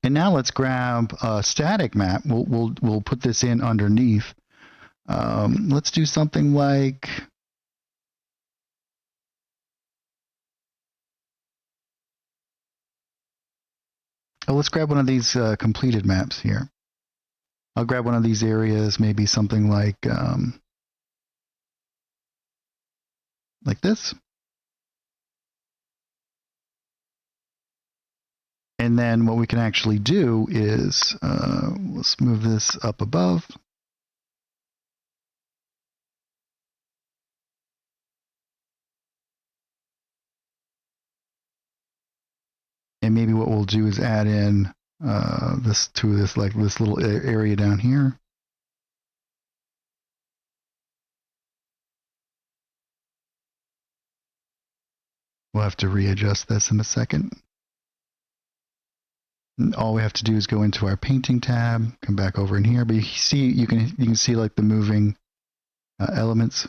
And now let's grab a static map. We'll put this in underneath. Let's do something like, oh, let's grab one of these completed maps here. I'll grab one of these areas, maybe something like this. And then what we can actually do is, let's move this up above. And maybe what we'll do is add in this little area down here. We'll have to readjust this in a second. And all we have to do is go into our painting tab, come back over in here. But you can see like the moving elements.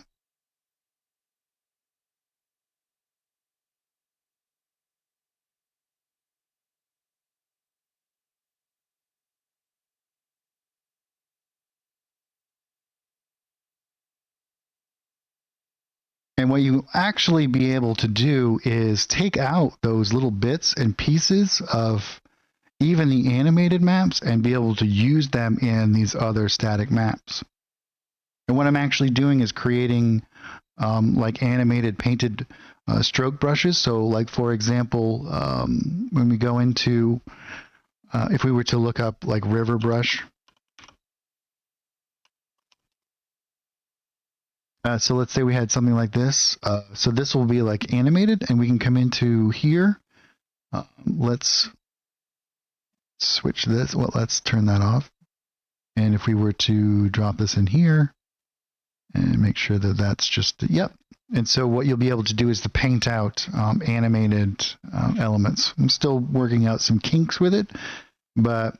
And what you actually be able to do is take out those little bits and pieces of even the animated maps and be able to use them in these other static maps. And what I'm actually doing is creating like animated painted stroke brushes. So like, for example, when we go into, if we were to look up like river brush, so let's say we had something like this. So this will be like animated, and we can come into here. Let's switch this. Well, let's turn that off. And if we were to drop this in here and make sure that that's just, yep. And so what you'll be able to do is to paint out animated elements. I'm still working out some kinks with it, but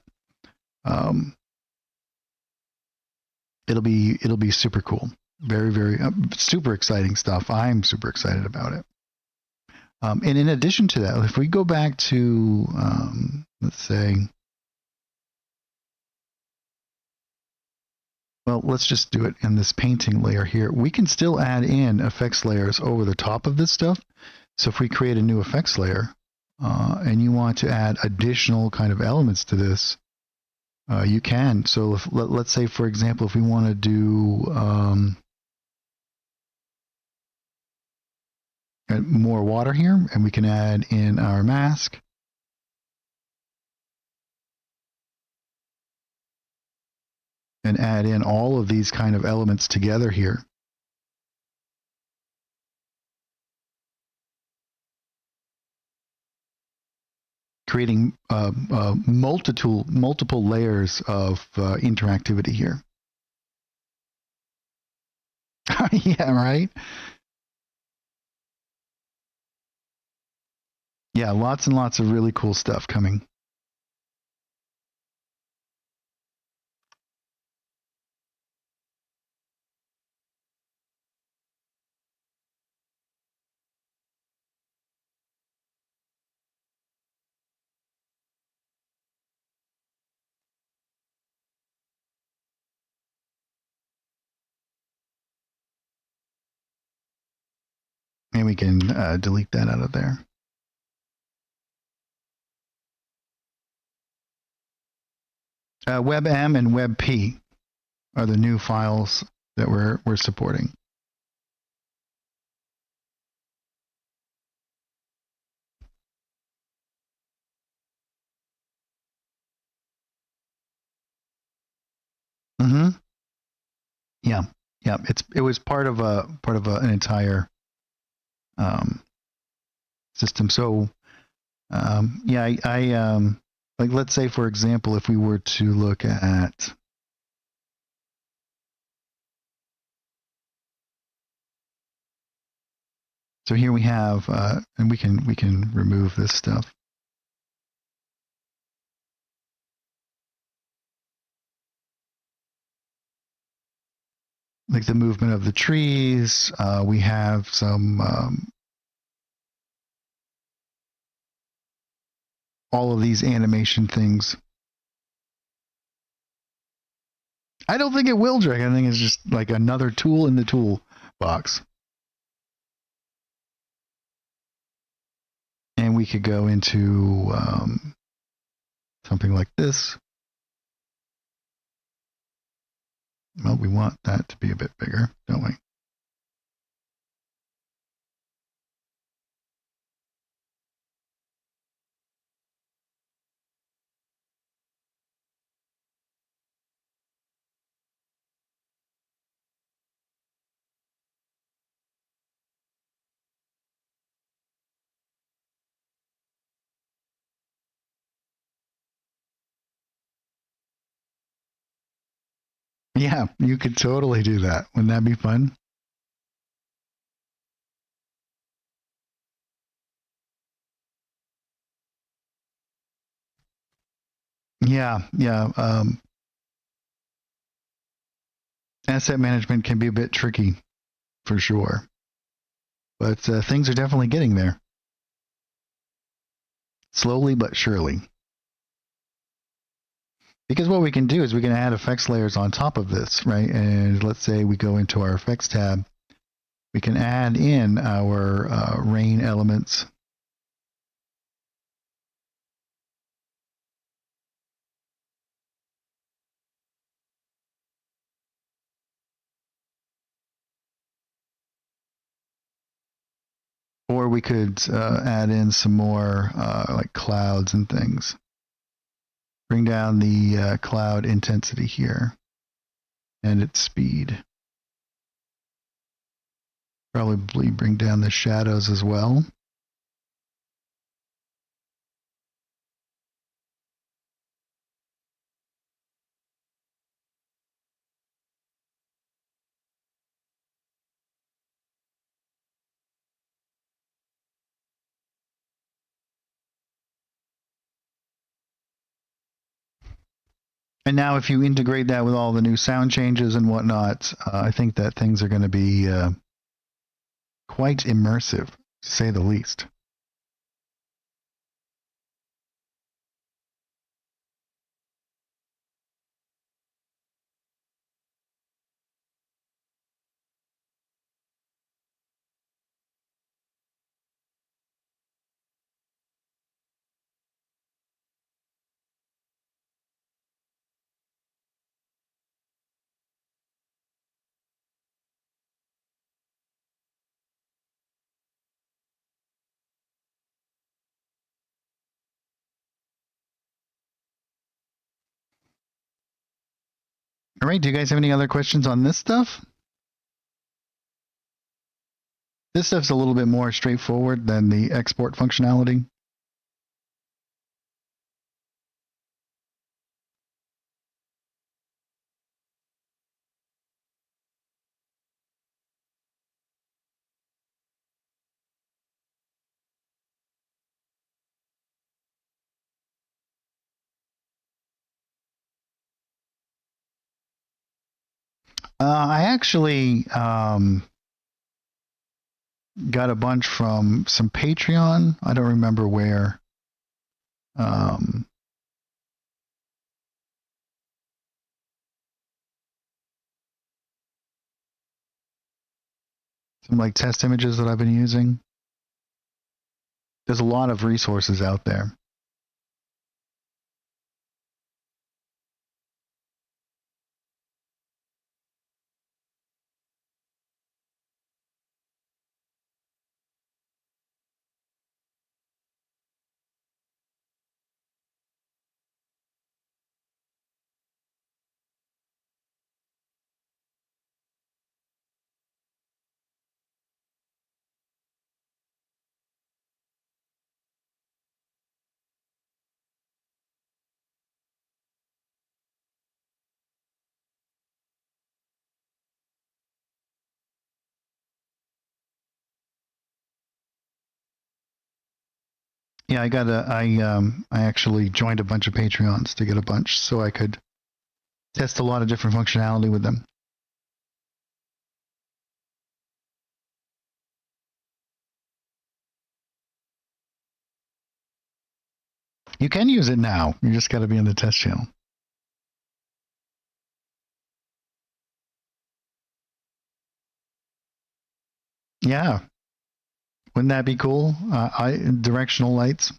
it'll be super cool. Very, very super exciting stuff. I'm super excited about it. And in addition to that, if we go back to, let's say, well, let's just do it in this painting layer here. We can still add in effects layers over the top of this stuff. So if we create a new effects layer and you want to add additional kind of elements to this, you can. So let's say, for example, if we want to do more water here, and we can add in our mask. And add in all of these kind of elements together here. Creating multiple layers of interactivity here. Yeah, right? Yeah, lots and lots of really cool stuff coming. And we can delete that out of there. WebM and WebP are the new files that we're supporting. Mm-hmm. Yeah, yeah. It was part of an entire system. So yeah, I like, let's say, for example, if we were to look at, so here we have, and we can remove this stuff. Like the movement of the trees. We have some all of these animation things. I don't think it will drag. I think it's just like another tool in the toolbox. And we could go into something like this. Well, we want that to be a bit bigger, don't we? Yeah, you could totally do that. Wouldn't that be fun? Yeah, yeah. Asset management can be a bit tricky for sure, but things are definitely getting there, slowly but surely. Because what we can do is we can add effects layers on top of this, right? And let's say we go into our effects tab, we can add in our rain elements. Or we could add in some more like clouds and things. Bring down the cloud intensity here and its speed. Probably bring down the shadows as well. And now if you integrate that with all the new sound changes and whatnot, I think that things are going to be quite immersive, to say the least. All right, do you guys have any other questions on this stuff? This stuff's a little bit more straightforward than the export functionality. I actually got a bunch from some Patreon. I don't remember where. Some like test images that I've been using. There's a lot of resources out there. Yeah, I actually joined a bunch of Patreons to get a bunch so I could test a lot of different functionality with them. You can use it now. You just got to be in the test channel. Yeah. Wouldn't that be cool? Directional lights.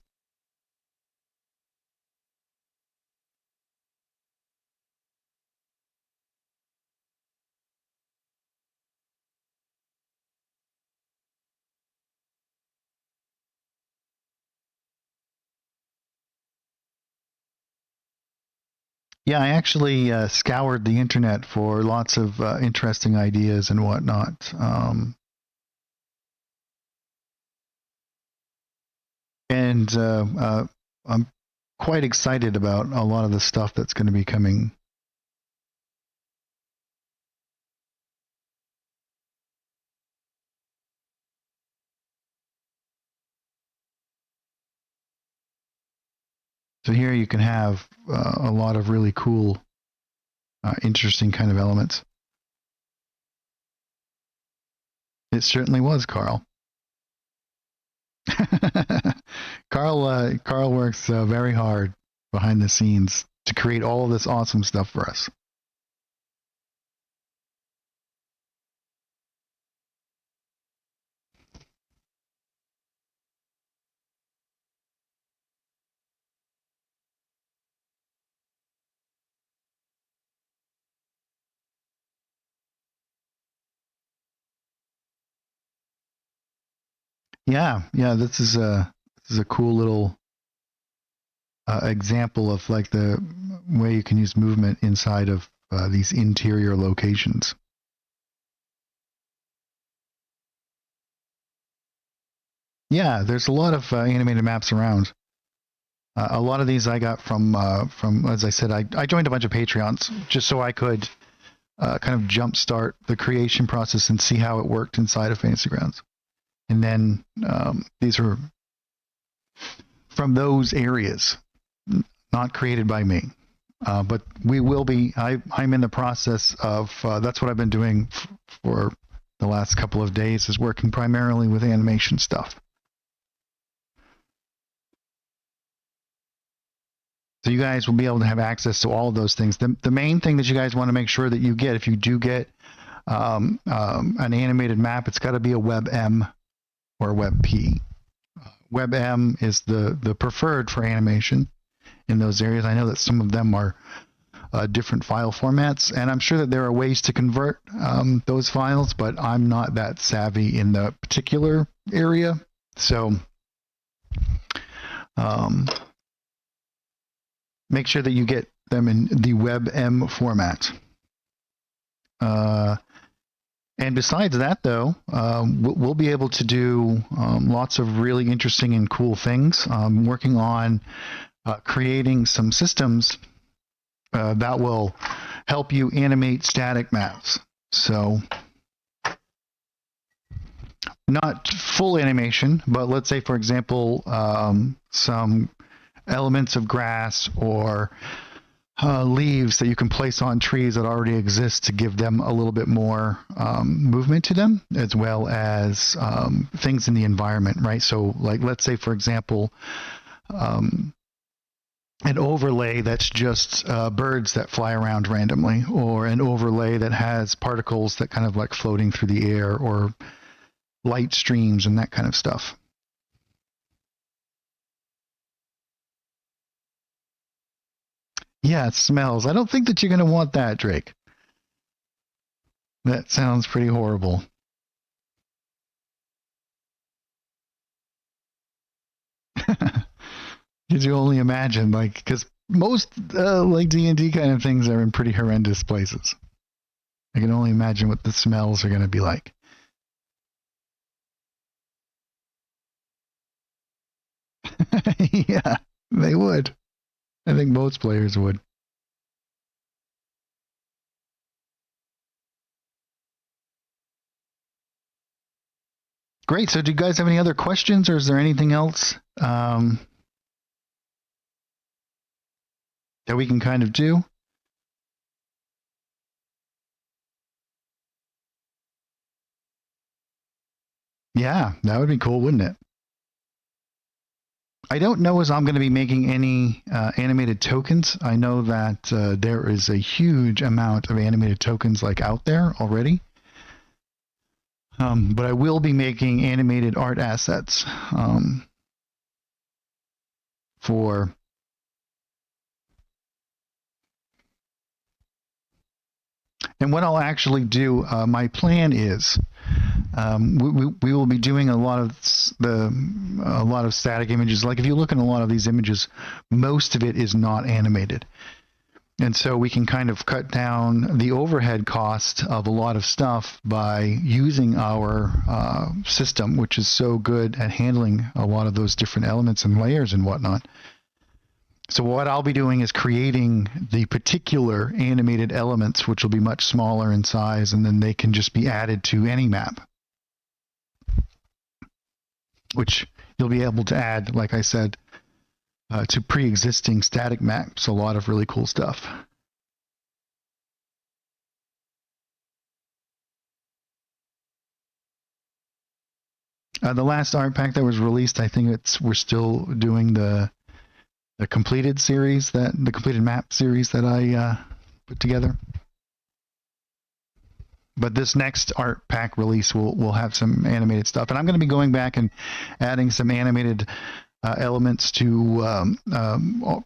Yeah, I actually scoured the internet for lots of interesting ideas and whatnot. And I'm quite excited about a lot of the stuff that's going to be coming So here you can have a lot of really cool, interesting kind of elements. It certainly was, Carl. Carl works very hard behind the scenes to create all of this awesome stuff for us. Yeah, this is a cool little example of like the way you can use movement inside of these interior locations. Yeah, there's a lot of animated maps around. A lot of these I got from as I said, I joined a bunch of Patreons just so I could kind of jumpstart the creation process and see how it worked inside of Fantasy Grounds. And then these are from those areas, not created by me. But we will be, I'm in the process of, that's what I've been doing for the last couple of days, is working primarily with animation stuff. So you guys will be able to have access to all of those things. The main thing that you guys want to make sure that you get, if you do get an animated map, it's got to be a WebM or WebP. WebM is the preferred for animation in those areas. I know that some of them are different file formats, and I'm sure that there are ways to convert those files, but I'm not that savvy in the particular area. So make sure that you get them in the WebM format. And besides that, though, we'll be able to do lots of really interesting and cool things. I'm working on creating some systems that will help you animate static maps. So not full animation, but let's say, for example, some elements of grass or leaves that you can place on trees that already exist to give them a little bit more movement to them, as well as things in the environment, right? So like, let's say, for example, an overlay that's just birds that fly around randomly, or an overlay that has particles that kind of like floating through the air, or light streams and that kind of stuff. Yeah, it smells. I don't think that you're going to want that, Drake. That sounds pretty horrible. Could you only imagine, like, because most like D&D kind of things are in pretty horrendous places. I can only imagine what the smells are going to be like. Yeah, they would. I think most players would. Great. So, do you guys have any other questions, or is there anything else that we can kind of do? Yeah, that would be cool, wouldn't it? I don't know as I'm going to be making any animated tokens. I know that there is a huge amount of animated tokens like out there already. But I will be making animated art assets for. And what I'll actually do, my plan is, we will be doing a lot of static images. Like if you look at a lot of these images, most of it is not animated. And so we can kind of cut down the overhead cost of a lot of stuff by using our system, which is so good at handling a lot of those different elements and layers and whatnot. So what I'll be doing is creating the particular animated elements, which will be much smaller in size, and then they can just be added to any map, which you'll be able to add, like I said, to pre-existing static maps. A lot of really cool stuff. The last art pack that was released, I think we're still doing the completed series, the completed map series that I put together. But this next art pack release will have some animated stuff, and I'm going to be going back and adding some animated elements to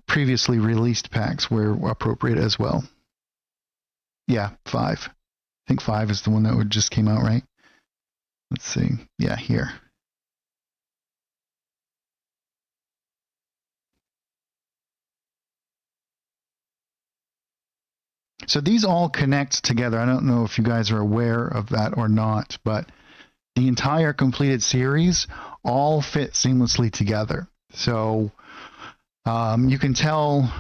previously released packs where appropriate as well. Yeah, 5. I think 5 is the one that just came out, right? Let's see. Yeah, here. So these all connect together. I don't know if you guys are aware of that or not, but the entire completed series all fit seamlessly together. So you can tell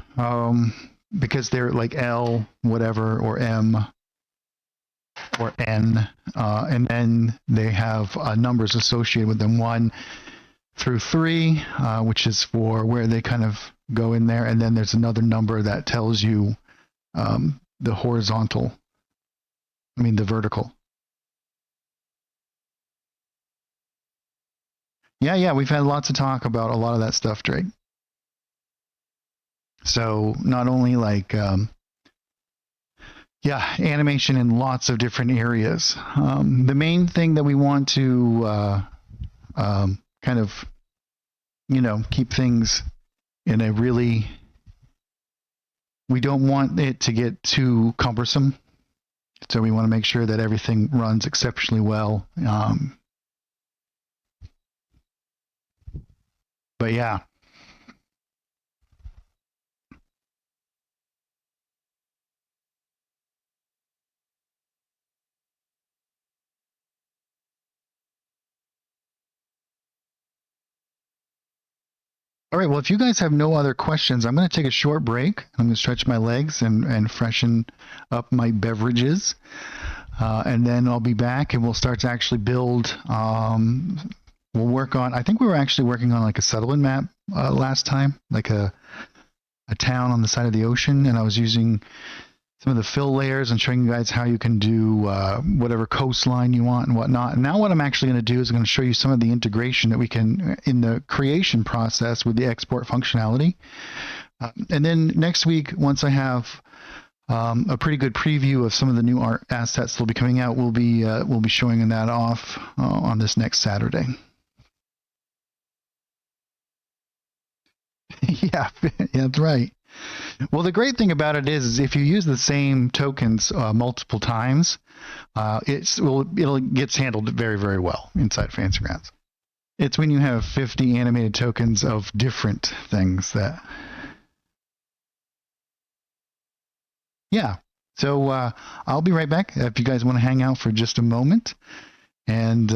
because they're like L, whatever, or M, or N, and then they have numbers associated with them, 1 through 3, which is for where they kind of go in there, and then there's another number that tells you the vertical. Yeah, we've had lots of talk about a lot of that stuff, Drake. So not only like animation in lots of different areas. The main thing that we want to kind of keep things in a really, we don't want it to get too cumbersome. So we want to make sure that everything runs exceptionally well. But yeah. All right, well, if you guys have no other questions, I'm going to take a short break. I'm going to stretch my legs and freshen up my beverages. And then I'll be back and we'll start to actually build. We'll work on, I think we were actually working on like a settlement map last time, like a town on the side of the ocean. And I was using some of the fill layers and showing you guys how you can do whatever coastline you want and whatnot. And now what I'm actually going to do is I'm going to show you some of the integration that we can in the creation process with the export functionality. And then next week, once I have a pretty good preview of some of the new art assets that will be coming out, we'll be showing that off on this next Saturday. Yeah, that's right. Well, the great thing about it is if you use the same tokens multiple times, it gets handled very, very well inside Fancy Grounds. It's when you have 50 animated tokens of different things that. Yeah. So I'll be right back if you guys want to hang out for just a moment, and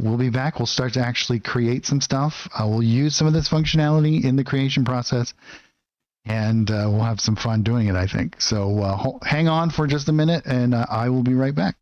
we'll be back. We'll start to actually create some stuff. We'll use some of this functionality in the creation process. And we'll have some fun doing it, I think. So hang on for just a minute, and I will be right back.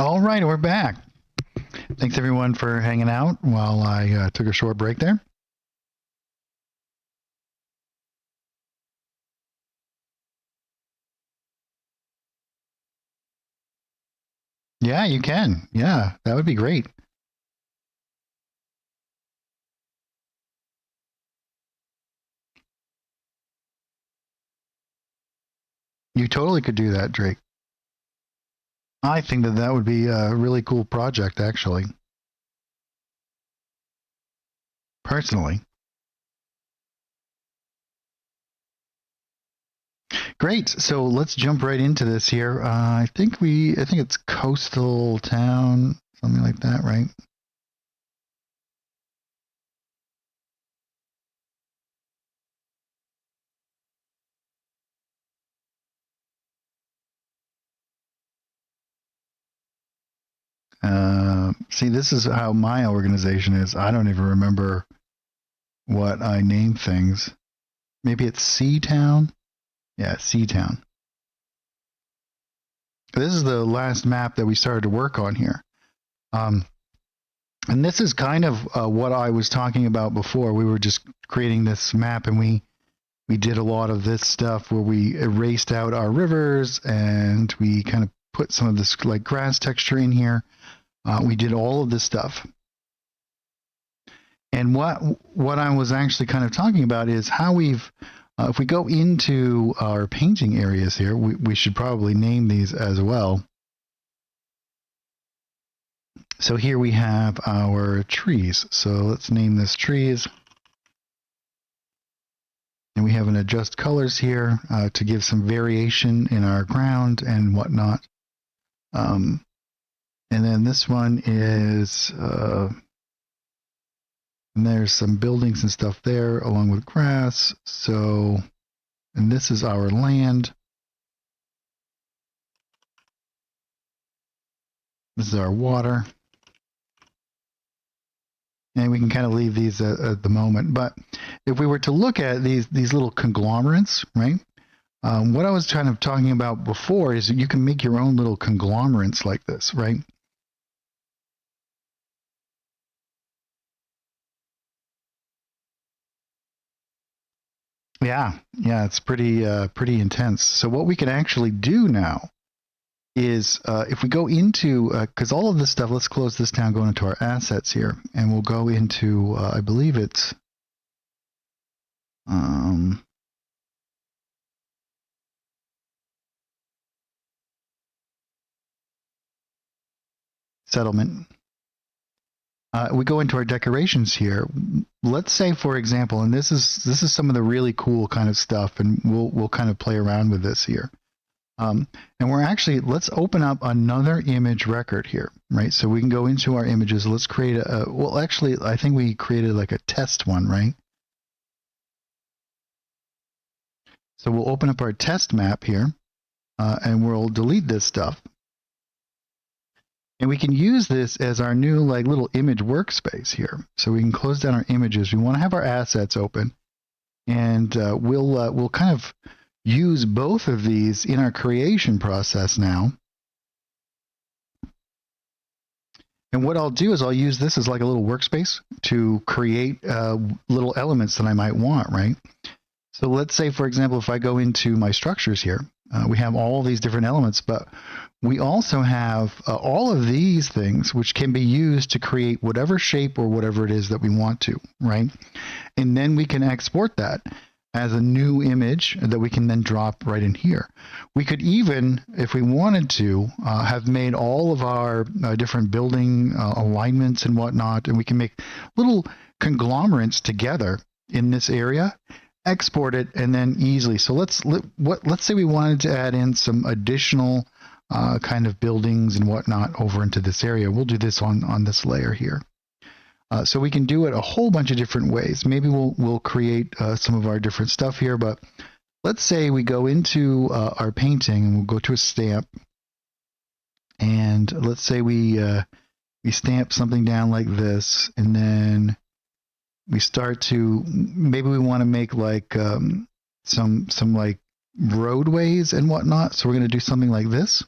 All right, we're back. Thanks everyone for hanging out while I took a short break there. Yeah, you can. Yeah, that would be great. You totally could do that, Drake. I think that that would be a really cool project, actually. Personally. Great. So let's jump right into this here. I think it's coastal town, something like that, right? See, this is how my organization is. I don't even remember what I name things. Maybe it's Sea Town. Yeah, Sea Town. This is the last map that we started to work on here. And this is kind of what I was talking about before. We were just creating this map, and we did a lot of this stuff where we erased out our rivers, and we kind of put some of this like grass texture in here. We did all of this stuff. And what I was actually kind of talking about is how we've, if we go into our painting areas here, we should probably name these as well. So here we have our trees. So let's name this trees. And we have an adjust colors here to give some variation in our ground and whatnot. And then this one is, and there's some buildings and stuff there along with grass. So, and this is our land. This is our water. And we can kind of leave these at the moment. But if we were to look at these little conglomerates, right? What I was kind of talking about before is you can make your own little conglomerates like this, right? Yeah, it's pretty intense. So what we can actually do now is if we go into, because all of this stuff, let's close this down, go into our assets here, and we'll go into, I believe it's, settlement. We go into our decorations here. Let's say, for example, and this is some of the really cool kind of stuff, and we'll kind of play around with this here. And we're actually, let's open up another image record here, right? So we can go into our images. Let's create well, actually, I think we created like a test one, right? So we'll open up our test map here, and we'll delete this stuff. And we can use this as our new like little image workspace here. So we can close down our images. We want to have our assets open, and we'll kind of use both of these in our creation process now. And what I'll do is I'll use this as like a little workspace to create little elements that I might want, right? So let's say, for example, if I go into my structures here, we have all these different elements, but we also have all of these things which can be used to create whatever shape or whatever it is that we want to, right? And then we can export that as a new image that we can then drop right in here. We could even, if we wanted to, have made all of our different building alignments and whatnot, and we can make little conglomerates together in this area, export it, and then easily. So let's say we wanted to add in some additional kind of buildings and whatnot over into this area. We'll do this on this layer here. So we can do it a whole bunch of different ways. Maybe we'll create some of our different stuff here, but let's say we go into our painting and we'll go to a stamp, and let's say we stamp something down like this, and then we start to, maybe we want to make like some like roadways and whatnot. So we're going to do something like this.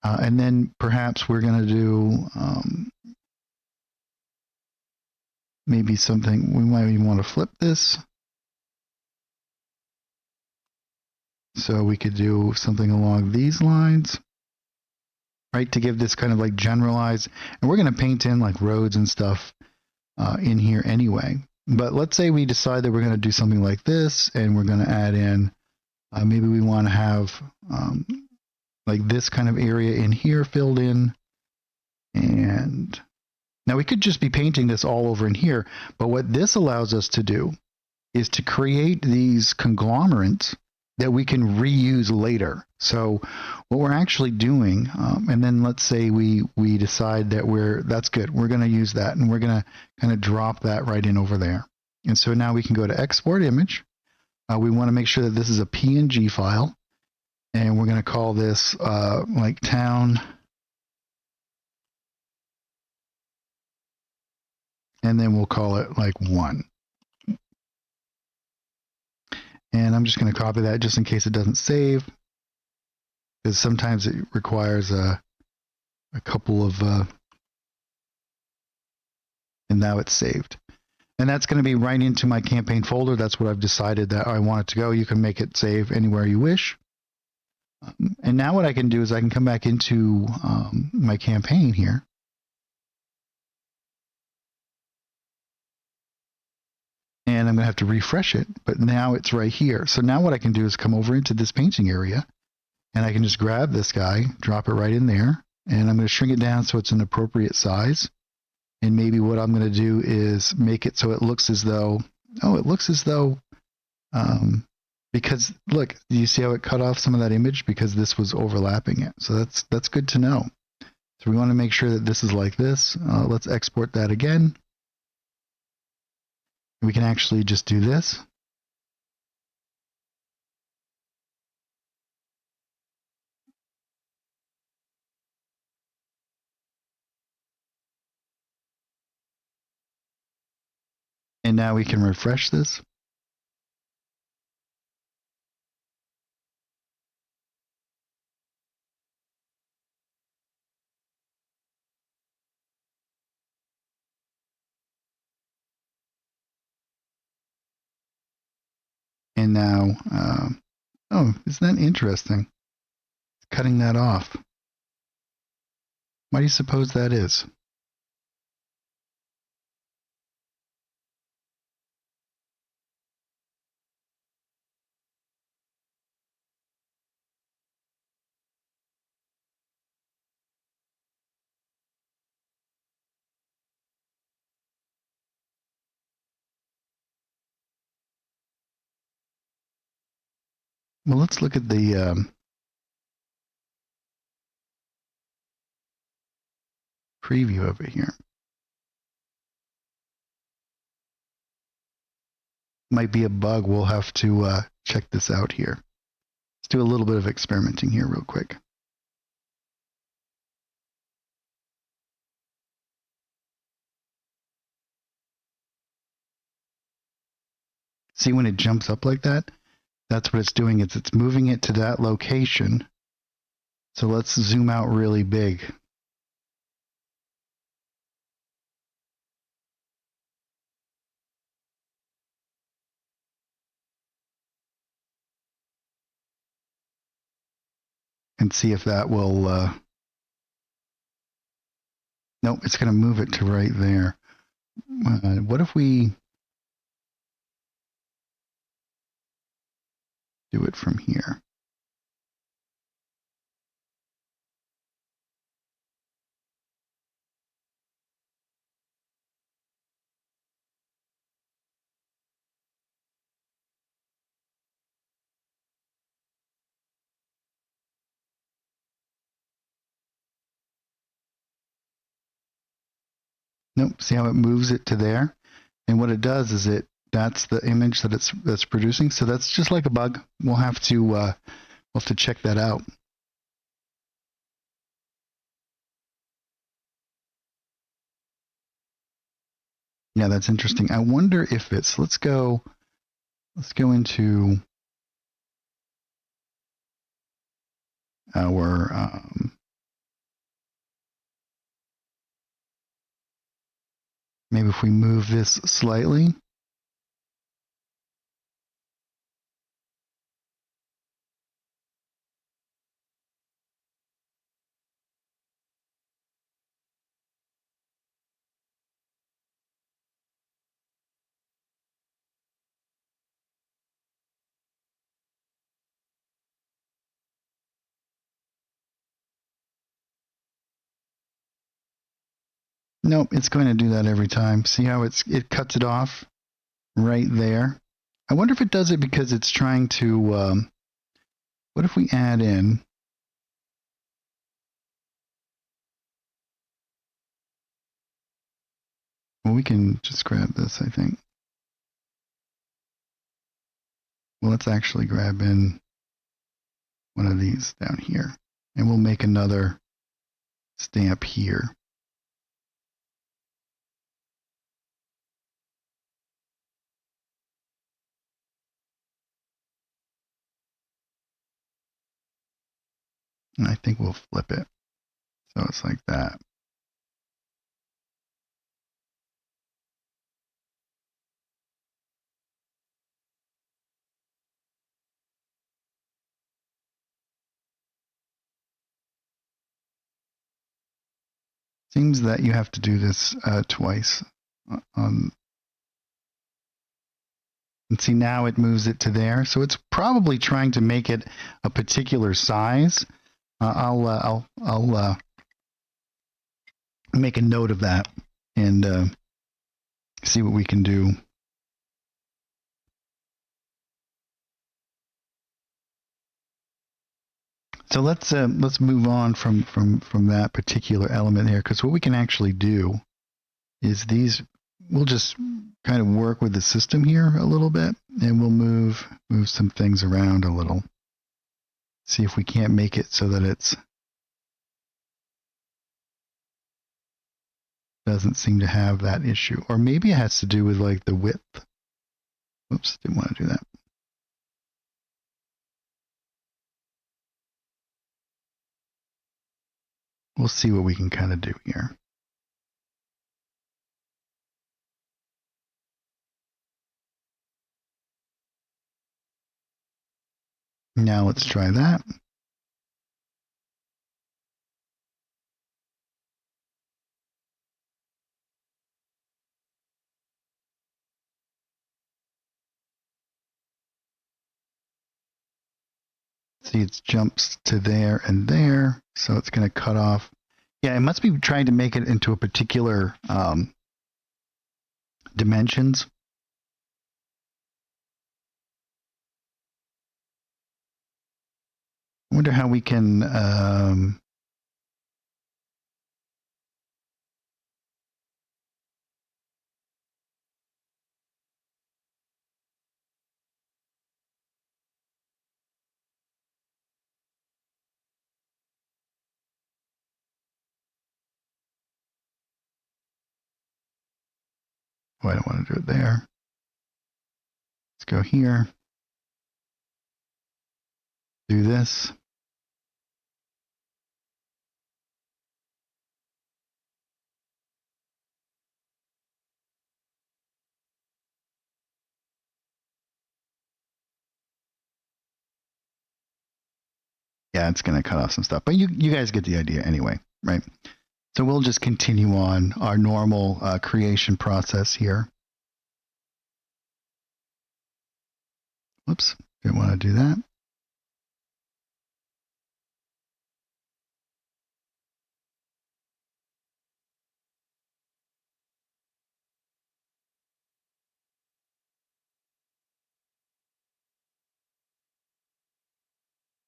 And then perhaps we're going to do maybe something, we might even want to flip this. So we could do something along these lines, right, to give this kind of like generalized, and we're going to paint in like roads and stuff in here anyway. But let's say we decide that we're going to do something like this, and we're going to add in, maybe we want to have like this kind of area in here filled in. And now we could just be painting this all over in here, but what this allows us to do is to create these conglomerates that we can reuse later. So what we're actually doing, and then let's say we decide that that's good, we're going to use that, and we're going to kind of drop that right in over there. And so now we can go to export image. We want to make sure that this is a PNG file, and we're going to call this like town, and then we'll call it like 1. And I'm just going to copy that just in case it doesn't save, because sometimes it requires a couple of, and now it's saved. And that's going to be right into my campaign folder. That's what I've decided that I want it to go. You can make it save anywhere you wish. And now what I can do is I can come back into my campaign here. And I'm going to have to refresh it, but now it's right here. So now what I can do is come over into this painting area, and I can just grab this guy, drop it right in there, and I'm going to shrink it down so it's an appropriate size. And maybe what I'm going to do is make it so it looks as though, because look, do you see how it cut off some of that image because this was overlapping it? So that's good to know. So we want to make sure that this is like this. Let's export that again. We can actually just do this. And now we can refresh this. And now, oh, isn't that interesting? Cutting that off. Why do you suppose that is? Well, let's look at the preview of it here. Might be a bug. We'll have to check this out here. Let's do a little bit of experimenting here real quick. See when it jumps up like that? That's what it's doing. It's moving it to that location. So let's zoom out really big. And see if that will, nope, it's going to move it to right there. What if we do it from here? Nope, see how it moves it to there? And what it does is that's the image that that's producing. So that's just like a bug. We'll have to check that out. Yeah, that's interesting. I wonder if it's, let's go into our Maybe if we move this slightly. Nope, it's going to do that every time. See how it cuts it off right there? I wonder if it does it because it's trying to, what if we add in, well, we can just grab this, I think. Well, let's actually grab in one of these down here, and we'll make another stamp here. And I think we'll flip it. So it's like that. Seems that you have to do this twice. And see, now it moves it to there. So it's probably trying to make it a particular size. I'll make a note of that and see what we can do. So let's move on from that particular element here, because what we can actually do is we'll just kind of work with the system here a little bit, and we'll move some things around a little. See if we can't make it so that it's doesn't seem to have that issue. Or maybe it has to do with like the width. Oops, didn't want to do that. We'll see what we can kind of do here. Now let's try that. See, it jumps to there and there, so it's going to cut off. Yeah, it must be trying to make it into a particular dimensions. I wonder how we can oh, I don't want to do it there. Let's go here. Do this. Yeah, it's going to cut off some stuff, but you guys get the idea anyway, right? So we'll just continue on our normal creation process here. Whoops, didn't want to do that.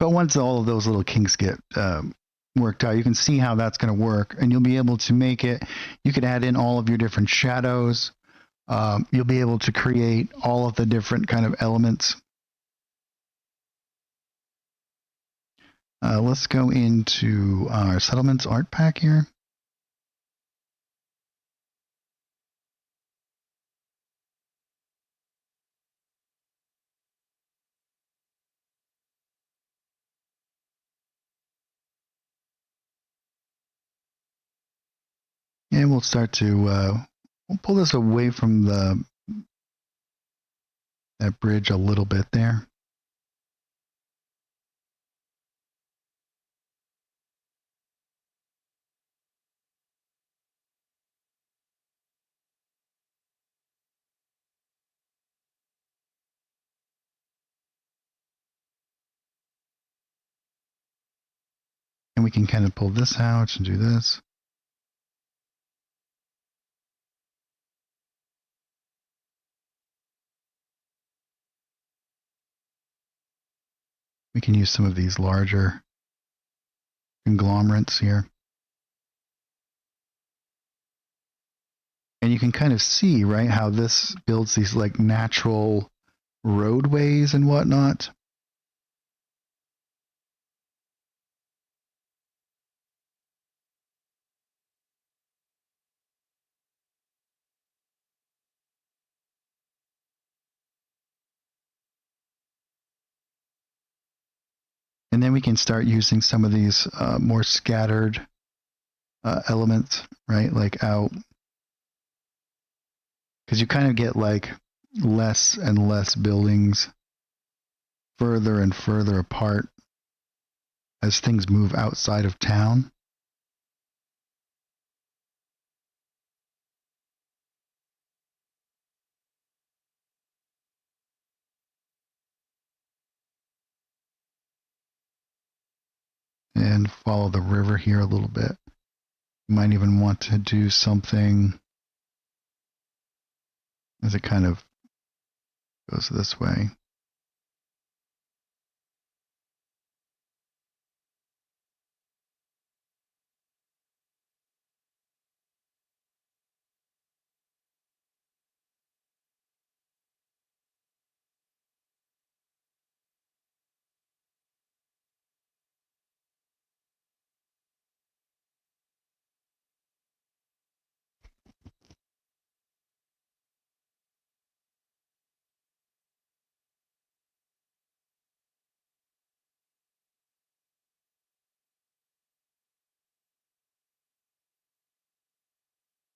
But once all of those little kinks get worked out, you can see how that's going to work, and you'll be able to make it. You could add in all of your different shadows. You'll be able to create all of the different kind of elements. Let's go into our settlements art pack here. And we'll start to We'll pull this away from that bridge a little bit there. And we can kind of pull this out and do this. We can use some of these larger conglomerates here. And you can kind of see, right, how this builds these like natural roadways and whatnot. And then we can start using some of these more scattered elements, right? Like out, because you kind of get like less and less buildings further and further apart as things move outside of town. And follow the river here a little bit. You might even want to do something as it kind of goes this way.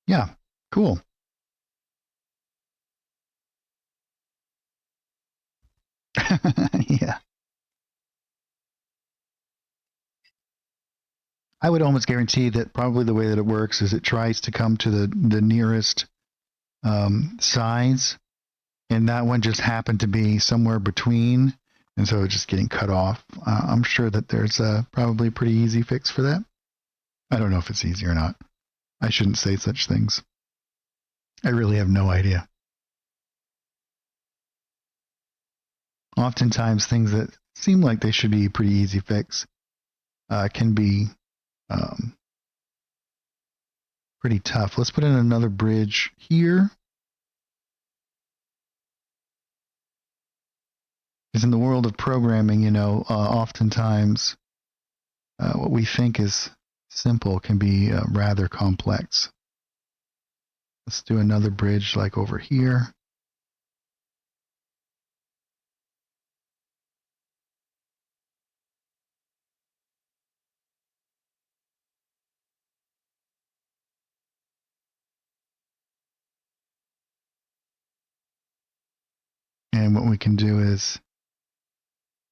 Yeah, cool. Yeah. I would almost guarantee that probably the way that it works is it tries to come to the nearest size, and that one just happened to be somewhere between, and so it's just getting cut off. I'm sure that there's probably a pretty easy fix for that. I don't know if it's easy or not. I shouldn't say such things. I really have no idea. Oftentimes, things that seem like they should be a pretty easy fix can be pretty tough. Let's put in another bridge here. Because in the world of programming, oftentimes what we think is simple can be rather complex. Let's do another bridge like over here. And what we can do is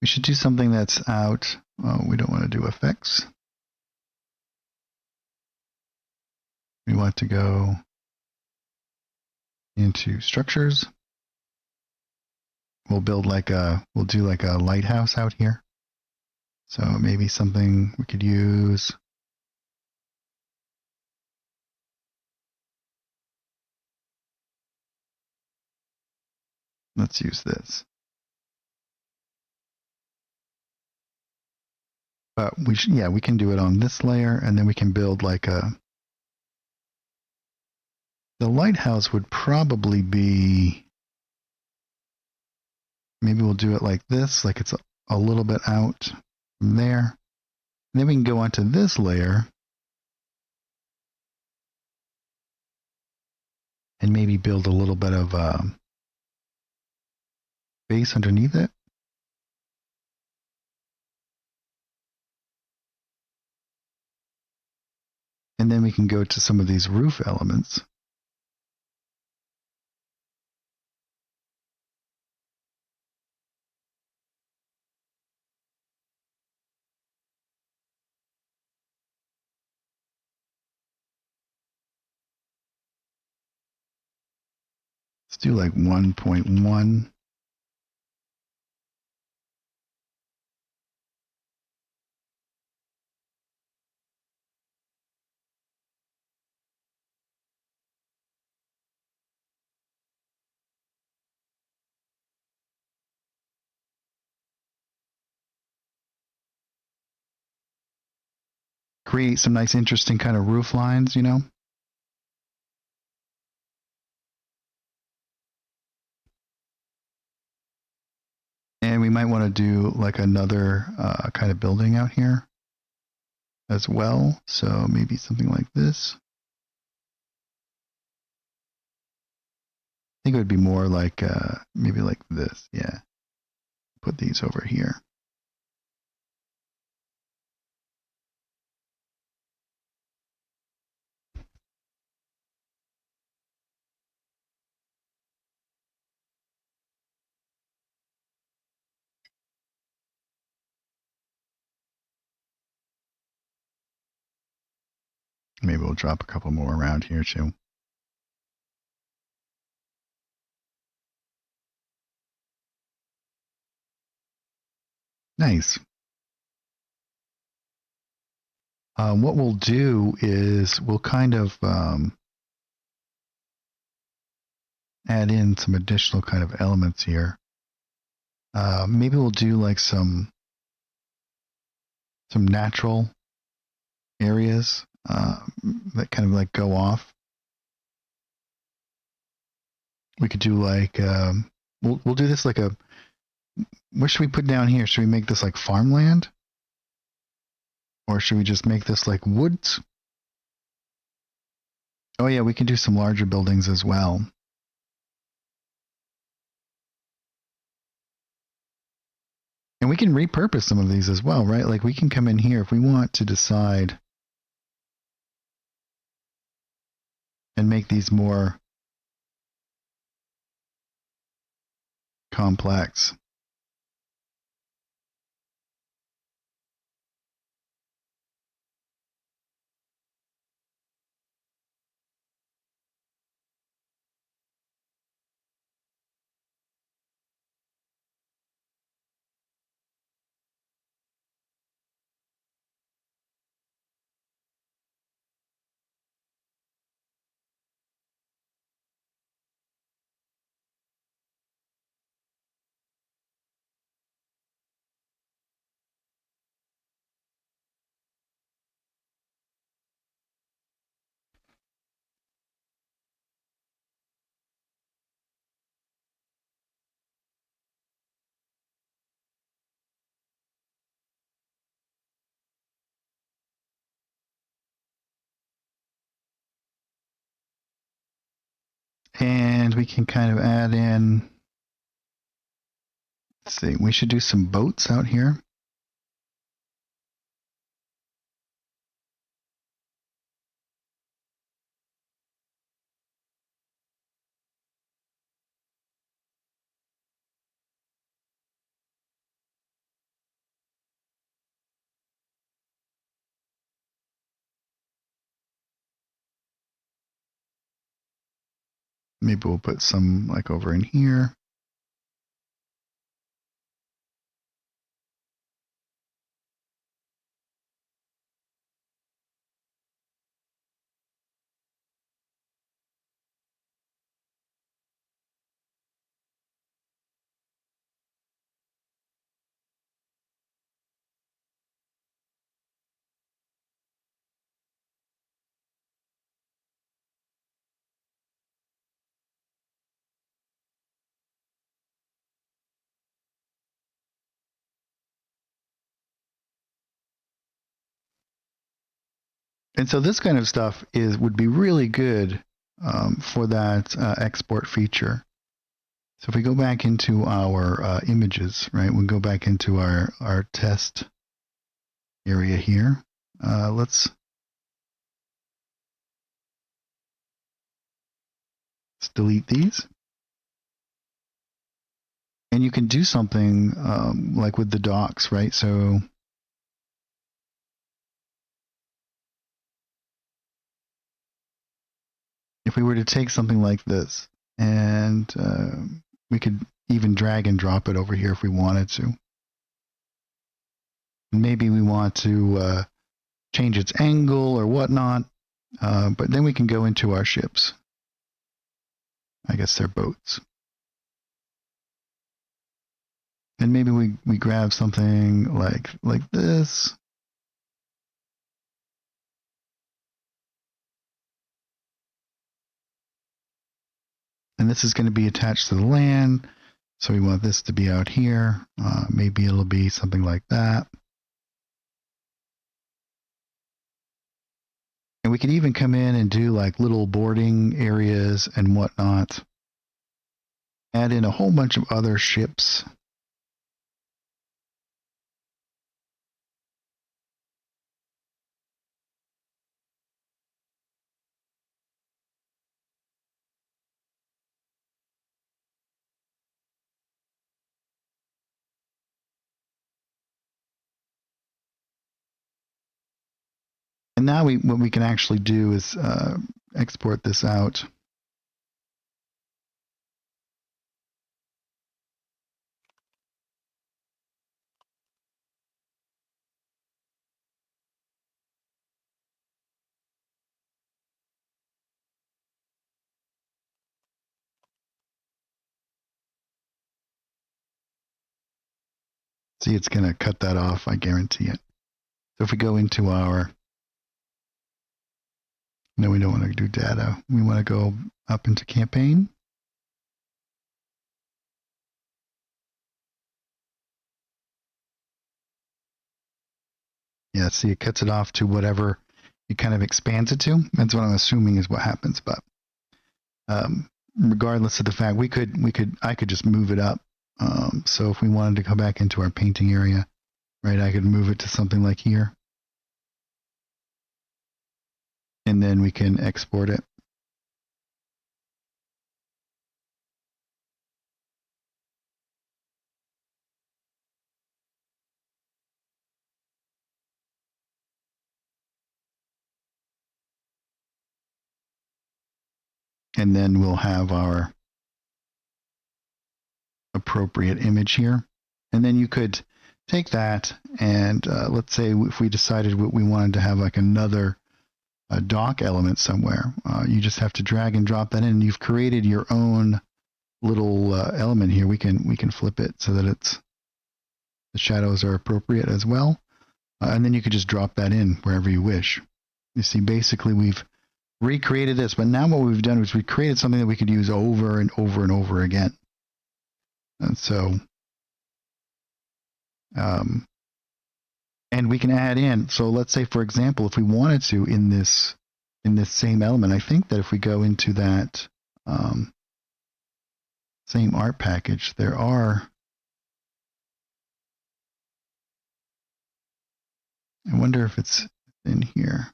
we should do something that's out. We don't want to do effects. We want to go into structures. We'll do like a lighthouse out here. So maybe something we could use. Let's use this. But we can do it on this layer, and then we can build like the lighthouse would probably be, maybe we'll do it like this, like it's a little bit out from there. And then we can go onto this layer and maybe build a little bit of base underneath it. And then we can go to some of these roof elements. Let's do like 1.1. Create some nice, interesting kind of roof lines, you know? And we might want to do like another kind of building out here as well. So maybe something like this. I think it would be more like maybe like this. Yeah. Put these over here. Maybe we'll drop a couple more around here too. Nice. What we'll do is we'll kind of add in some additional kind of elements here. Maybe we'll do like some natural areas that kind of like go off. We could do like we'll do this like a. What should we put down here? Should we make this like farmland, or should we just make this like woods? Oh yeah, we can do some larger buildings as well. And we can repurpose some of these as well, right? Like we can come in here if we want to decide and make these more complex. And we can kind of add in, let's see, we should do some boats out here. Maybe we'll put some like over in here. And so this kind of stuff would be really good for that export feature. So if we go back into our images, right, we'll go back into our test area here. Let's delete these. And you can do something like with the docs, right? So if we were to take something like this And we could even drag and drop it over here if we wanted to. Maybe we want to change its angle or whatnot, but then we can go into our ships. I guess they're boats. And maybe we grab something like this. And this is going to be attached to the land. So we want this to be out here. Maybe it'll be something like that. And we could even come in and do like little boarding areas and whatnot. Add in a whole bunch of other ships. And now what we can actually do is export this out. See, it's going to cut that off, I guarantee it. So if we go into our... No, we don't want to do data. We want to go up into campaign. Yeah, see, it cuts it off to whatever it kind of expands it to. That's what I'm assuming is what happens. But regardless of the fact, I could just move it up. So if we wanted to go back into our painting area, right, I could move it to something like here. And then we can export it. And then we'll have our appropriate image here. And then you could take that and let's say if we decided we wanted to have like another dock element somewhere, you just have to drag and drop that in. You've created your own little element here. We can flip it so that the shadows are appropriate as well. And then you could just drop that in wherever you wish. You see, basically we've recreated this, but now what we've done is we created something that we could use over and over and over again. And so, and we can add in. So let's say, for example, if we wanted to in this same element, I think that if we go into that same art package, there are. I wonder if it's in here.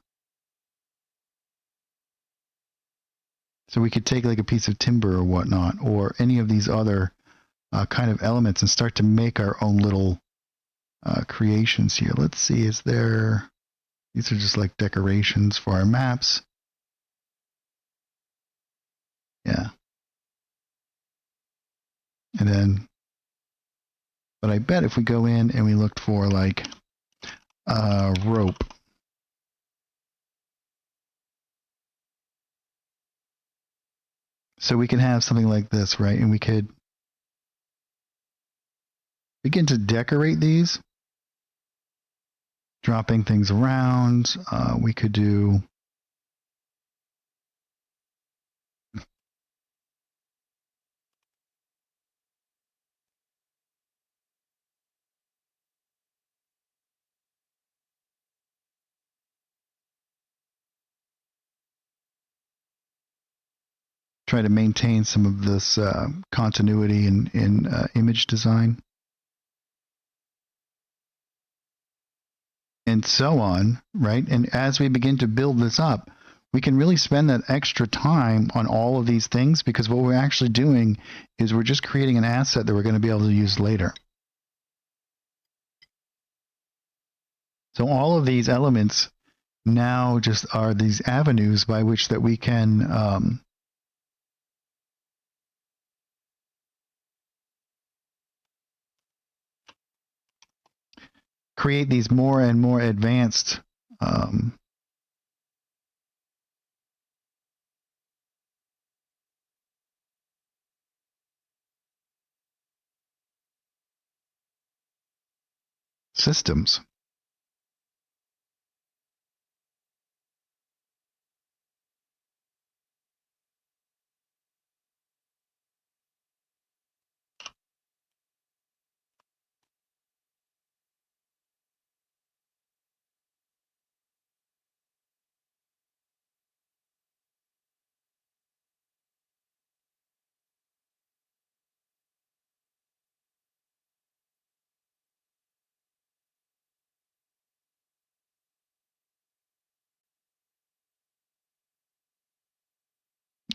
So we could take like a piece of timber or whatnot, or any of these other kind of elements and start to make our own little creations here. Let's see, is there... These are just like decorations for our maps. Yeah. And then, but I bet if we go in and we looked for like rope. So we can have something like this, right? And we could begin to decorate these, dropping things around. We could do try to maintain some of this continuity in image design. And so on, right? And as we begin to build this up, we can really spend that extra time on all of these things, because what we're actually doing is we're just creating an asset that we're going to be able to use later. So all of these elements now just are these avenues by which that we can create these more and more advanced systems.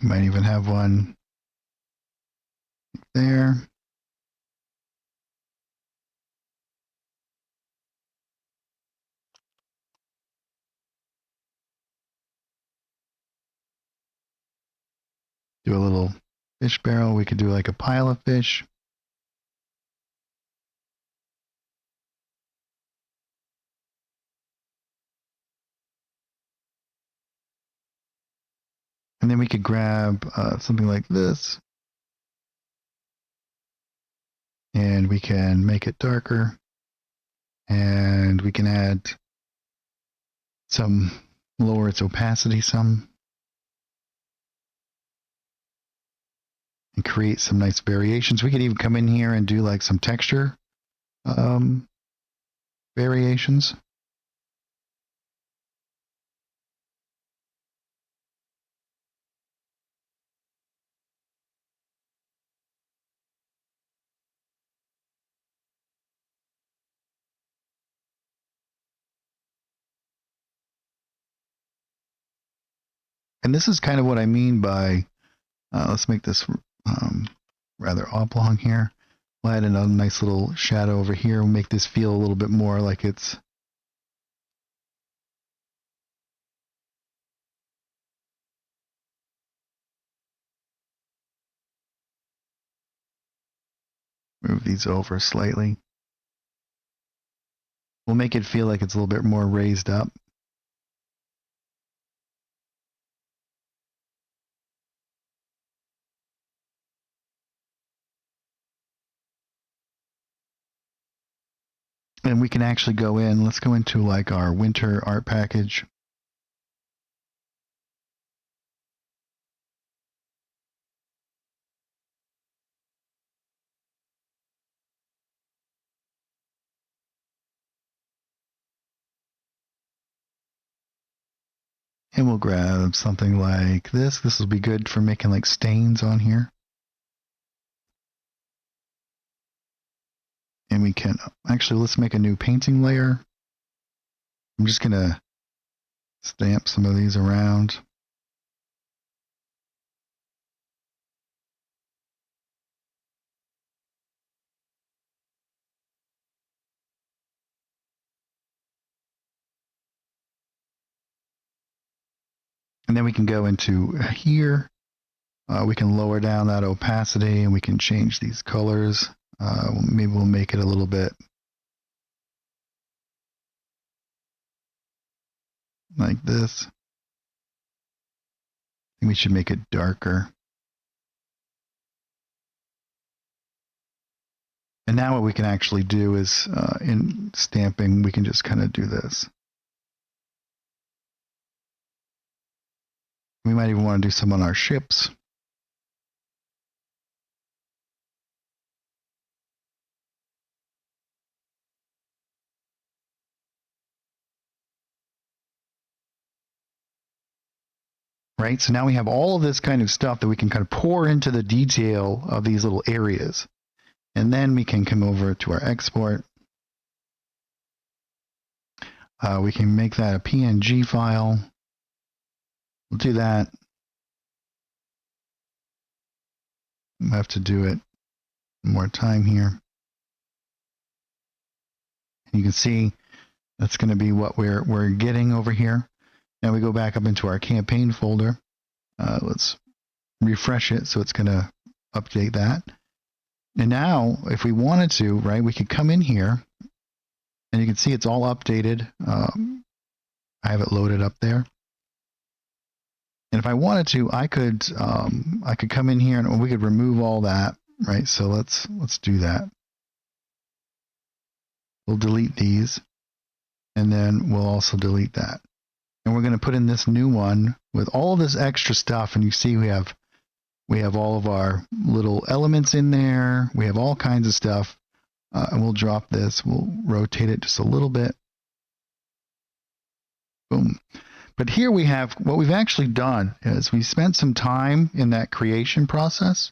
You might even have one there. Do a little fish barrel. We could do like a pile of fish. And then we could grab something like this. And we can make it darker. And we can add some, lower its opacity some. And create some nice variations. We could even come in here and do like some texture variations. And this is kind of what I mean by, let's make this rather oblong here. We'll add in a nice little shadow over here. We'll make this feel a little bit more like it's move these over slightly. We'll make it feel like it's a little bit more raised up. And we can actually go in, let's go into like our winter art package. And we'll grab something like this. This will be good for making like stains on here. And we can, actually, let's make a new painting layer. I'm just going to stamp some of these around. And then we can go into here. We can lower down that opacity and we can change these colors. Maybe we'll make it a little bit like this. I think we should make it darker. And now what we can actually do is in stamping, we can just kind of do this. We might even want to do some on our ships. Right, so now we have all of this kind of stuff that we can kind of pour into the detail of these little areas. And then we can come over to our export. We can make that a PNG file. We'll do that. We'll have to do it one more time here. And you can see that's going to be what we're getting over here. Now we go back up into our campaign folder. Let's refresh it so it's going to update that. And now, if we wanted to, right, we could come in here And you can see it's all updated. I have it loaded up there. And if I wanted to, I could come in here and we could remove all that, right? So let's do that. We'll delete these, and then we'll also delete that. And we're going to put in this new one with all this extra stuff. And you see we have all of our little elements in there. We have all kinds of stuff. And we'll drop this. We'll rotate it just a little bit. Boom. But here we have what we've actually done is we spent some time in that creation process.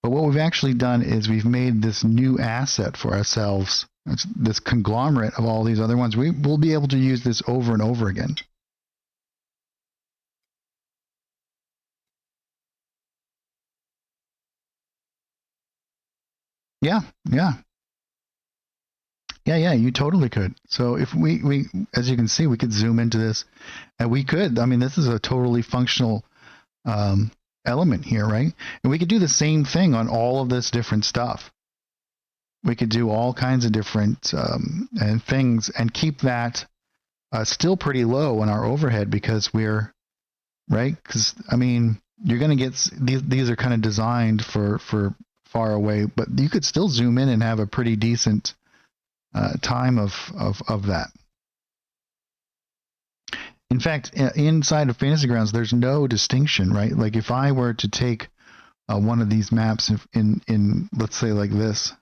But what we've actually done is we've made this new asset for ourselves. It's this conglomerate of all these other ones. We will be able to use this over and over again. Yeah, you totally could. So if we as you can see, we could zoom into this, and we could. I mean, this is a totally functional element here, right? And we could do the same thing on all of this different stuff. We could do all kinds of different and things and keep that still pretty low on our overhead because we're, right? Because, I mean, you're going to get, these are kind of designed for far away, but you could still zoom in and have a pretty decent time of that. In fact, inside of Fantasy Grounds, there's no distinction, right? Like if I were to take one of these maps in let's say like this.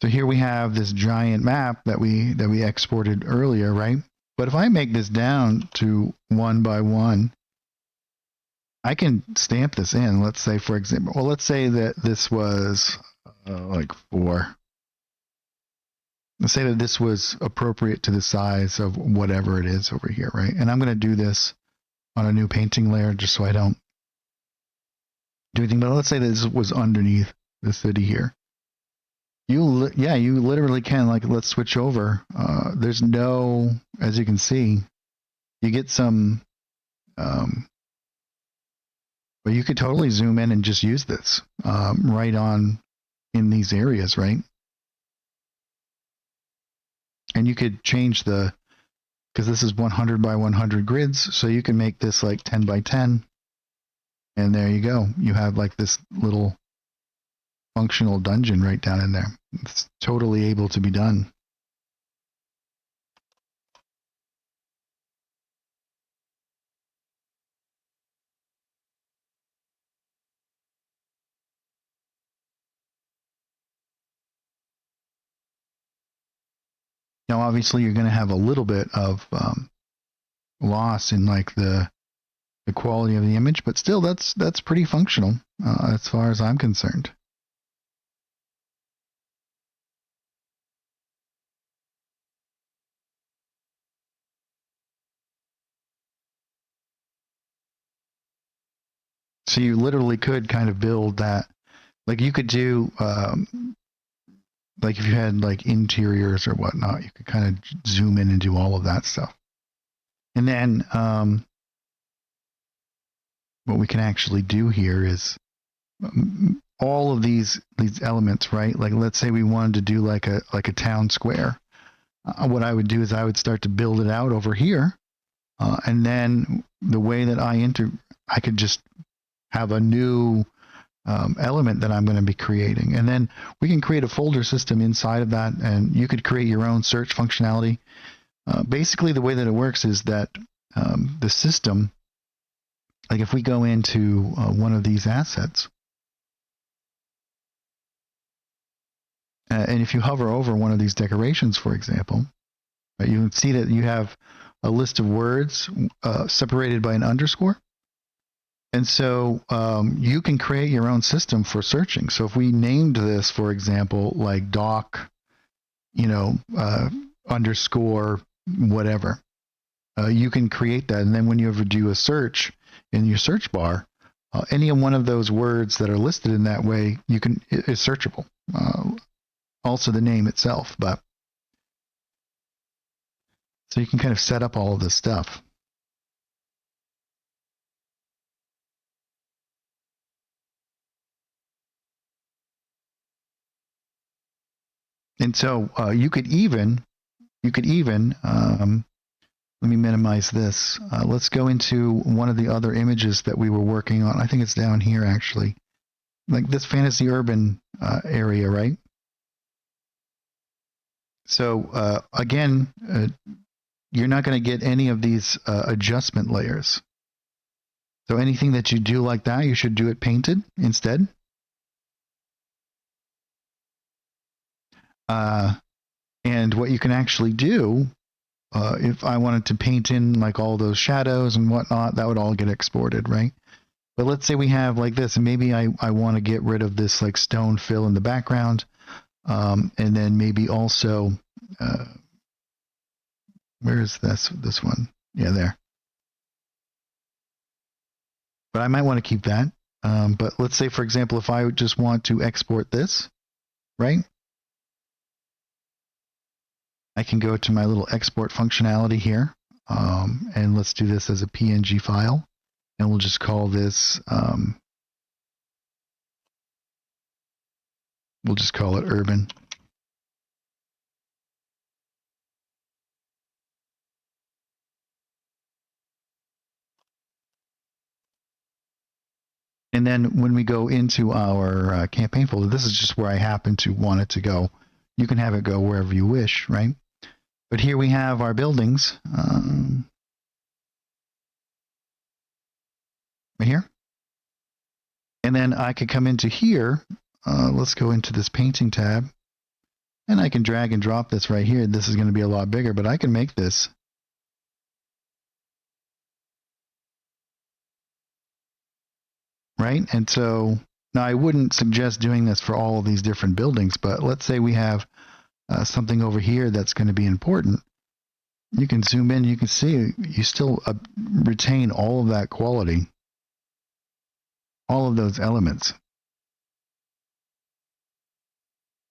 So here we have this giant map that we exported earlier, right? But if I make this down to 1 by 1, I can stamp this in. Let's say, for example, well, let's say that this was like 4. Let's say that this was appropriate to the size of whatever it is over here, right? And I'm going to do this on a new painting layer just so I don't do anything. But let's say this was underneath the city here. You literally can, like, let's switch over. There's no, as you can see, you get some, but you could totally zoom in and just use this right on in these areas, right? And you could change the, because this is 100 by 100 grids, so you can make this like 10 by 10. And there you go. You have like this little functional dungeon right down in there. It's totally able to be done. Now, obviously, you're going to have a little bit of loss in like the quality of the image, but still, that's pretty functional as far as I'm concerned. So you literally could kind of build that, like you could do, like if you had like interiors or whatnot, you could kind of zoom in and do all of that stuff. And then what we can actually do here is all of these elements, right? Like let's say we wanted to do like a town square. What I would do is I would start to build it out over here, and then the way that I could just have a new element that I'm going to be creating. And then we can create a folder system inside of that, and you could create your own search functionality. Basically, the way that it works is that the system, like if we go into one of these assets, and if you hover over one of these decorations, for example, you can see that you have a list of words separated by an underscore. And so you can create your own system for searching. So if we named this, for example, like doc, underscore whatever, you can create that. And then when you ever do a search in your search bar, any one of those words that are listed in that way, is searchable. Also the name itself, but so you can kind of set up all of this stuff. And so you could even let me minimize this. Let's go into one of the other images that we were working on. I think it's down here actually, like this fantasy urban area, right? So again, you're not going to get any of these adjustment layers. So anything that you do like that, you should do it painted instead. And what you can actually do, if I wanted to paint in like all those shadows and whatnot, that would all get exported, right? But let's say we have like this, and maybe I want to get rid of this like stone fill in the background. And then maybe also, where is this one? Yeah, there. But I might want to keep that. But let's say, for example, if I just want to export this, right? I can go to my little export functionality here. And let's do this as a PNG file. And we'll just call this, we'll just call it urban. And then when we go into our campaign folder, this is just where I happen to want it to go. You can have it go wherever you wish, right? But here we have our buildings. Right here. And then I could come into here. Let's go into this painting tab. And I can drag and drop this right here. This is going to be a lot bigger, but I can make this. Right? And so now I wouldn't suggest doing this for all of these different buildings, but let's say we have something over here that's going to be important. You can zoom in, you can see you still retain all of that quality, all of those elements.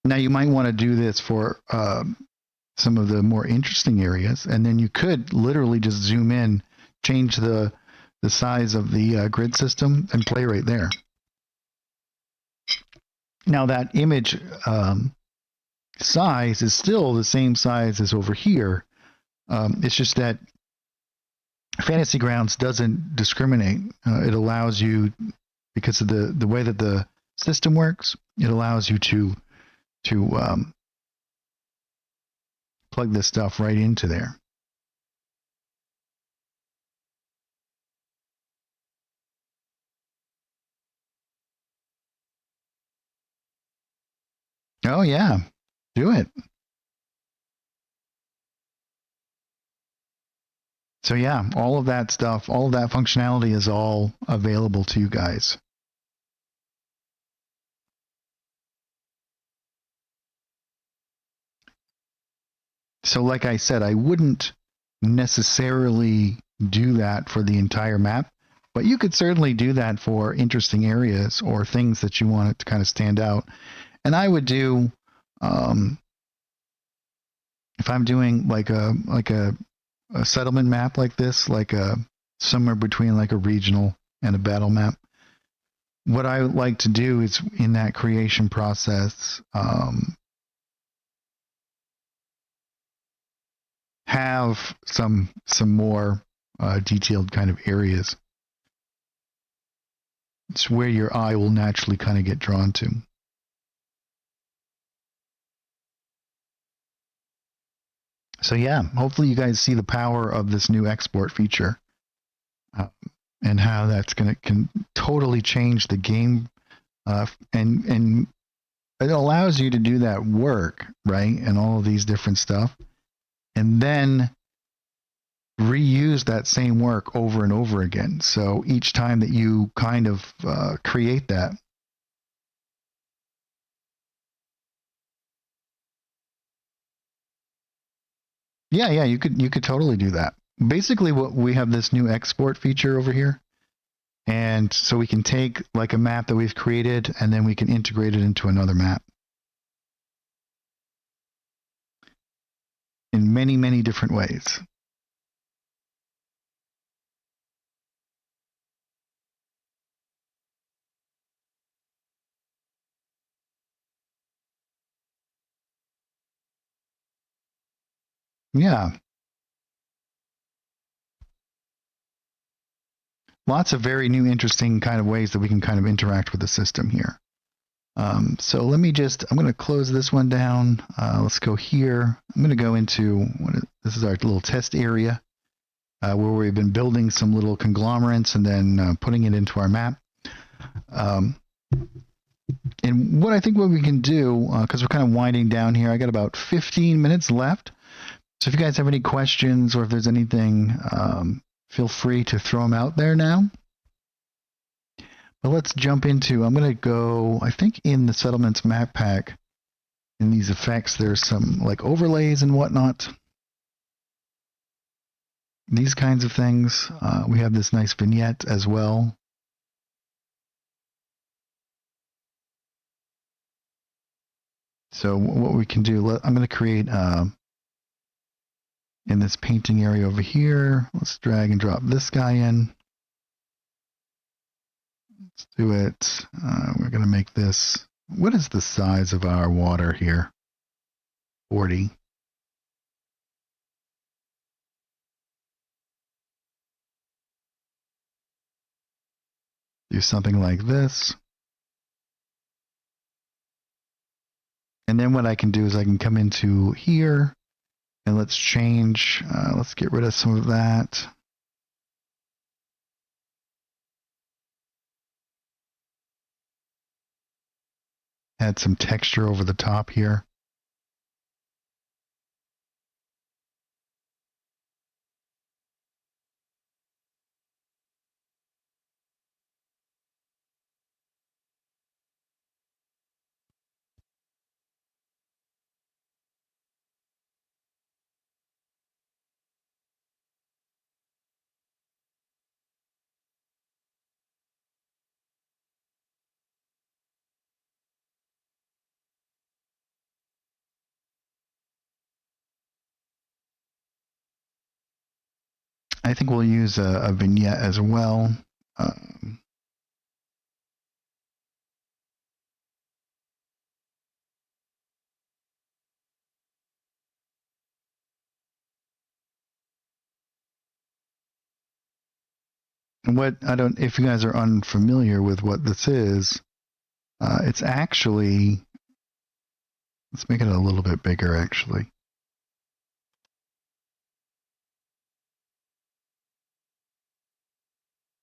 Now you might want to do this for some of the more interesting areas, and then you could literally just zoom in, change the size of the grid system, and play right there. Now that image size is still the same size as over here. It's just that Fantasy Grounds doesn't discriminate. It allows you, because of the way that the system works, it allows you to plug this stuff right into there. Oh yeah, do it. So yeah, all of that stuff, all of that functionality is all available to you guys. So like I said, I wouldn't necessarily do that for the entire map, but you could certainly do that for interesting areas or things that you want it to kind of stand out. And I would do, if I'm doing like a settlement map like this, like somewhere between like a regional and a battle map, what I would like to do is in that creation process, have some more detailed kind of areas. It's where your eye will naturally kind of get drawn to. So yeah, hopefully you guys see the power of this new export feature and how that's can totally change the game, and it allows you to do that work, right, and all of these different stuff, and then reuse that same work over and over again. So each time that you kind of create that, yeah, you could totally do that. Basically, what we have this new export feature over here, and so we can take like a map that we've created, and then we can integrate it into another map in many different ways. Yeah. Lots of very new, interesting kind of ways that we can kind of interact with the system here. So I'm going to close this one down. Let's go here. I'm going to go into, this is our little test area where we've been building some little conglomerates and then putting it into our map. And what I think what we can do, because we're kind of winding down here, I got about 15 minutes left. So if you guys have any questions or if there's anything, feel free to throw them out there now. But let's jump into, I'm going to go, I think in the settlements map pack, in these effects, there's some like overlays and whatnot. These kinds of things. We have this nice vignette as well. So what we can do, I'm going to create in this painting area over here, let's drag and drop this guy in. Let's do it. We're going to make this, what is the size of our water here? 40. Do something like this. And then what I can do is I can come into here and let's change, let's get rid of some of that. Add some texture over the top here. I think we'll use a vignette as well. And what, I don't, if you guys are unfamiliar with what this is, it's actually, let's make it a little bit bigger actually.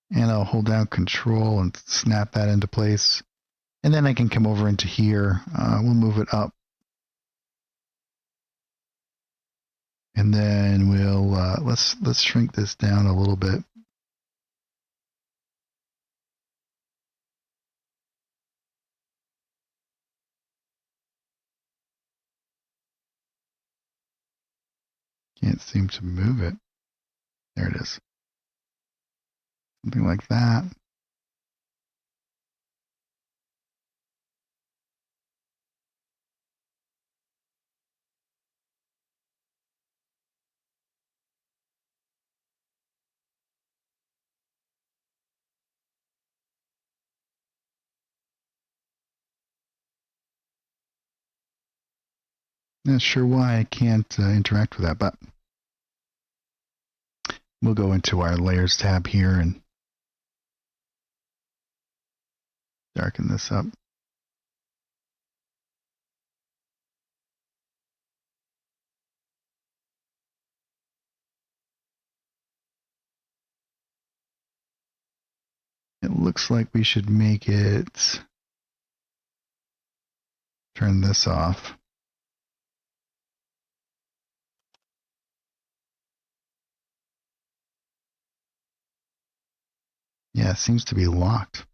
And I'll hold down Control and snap that into place. And then I can come over into here. We'll move it up. And then we'll, let's shrink this down a little bit. Can't seem to move it. There it is. Something like that. Not sure why I can't interact with that, but we'll go into our layers tab here and darken this up. It looks like we should make it, turn this off. Yeah, it seems to be locked.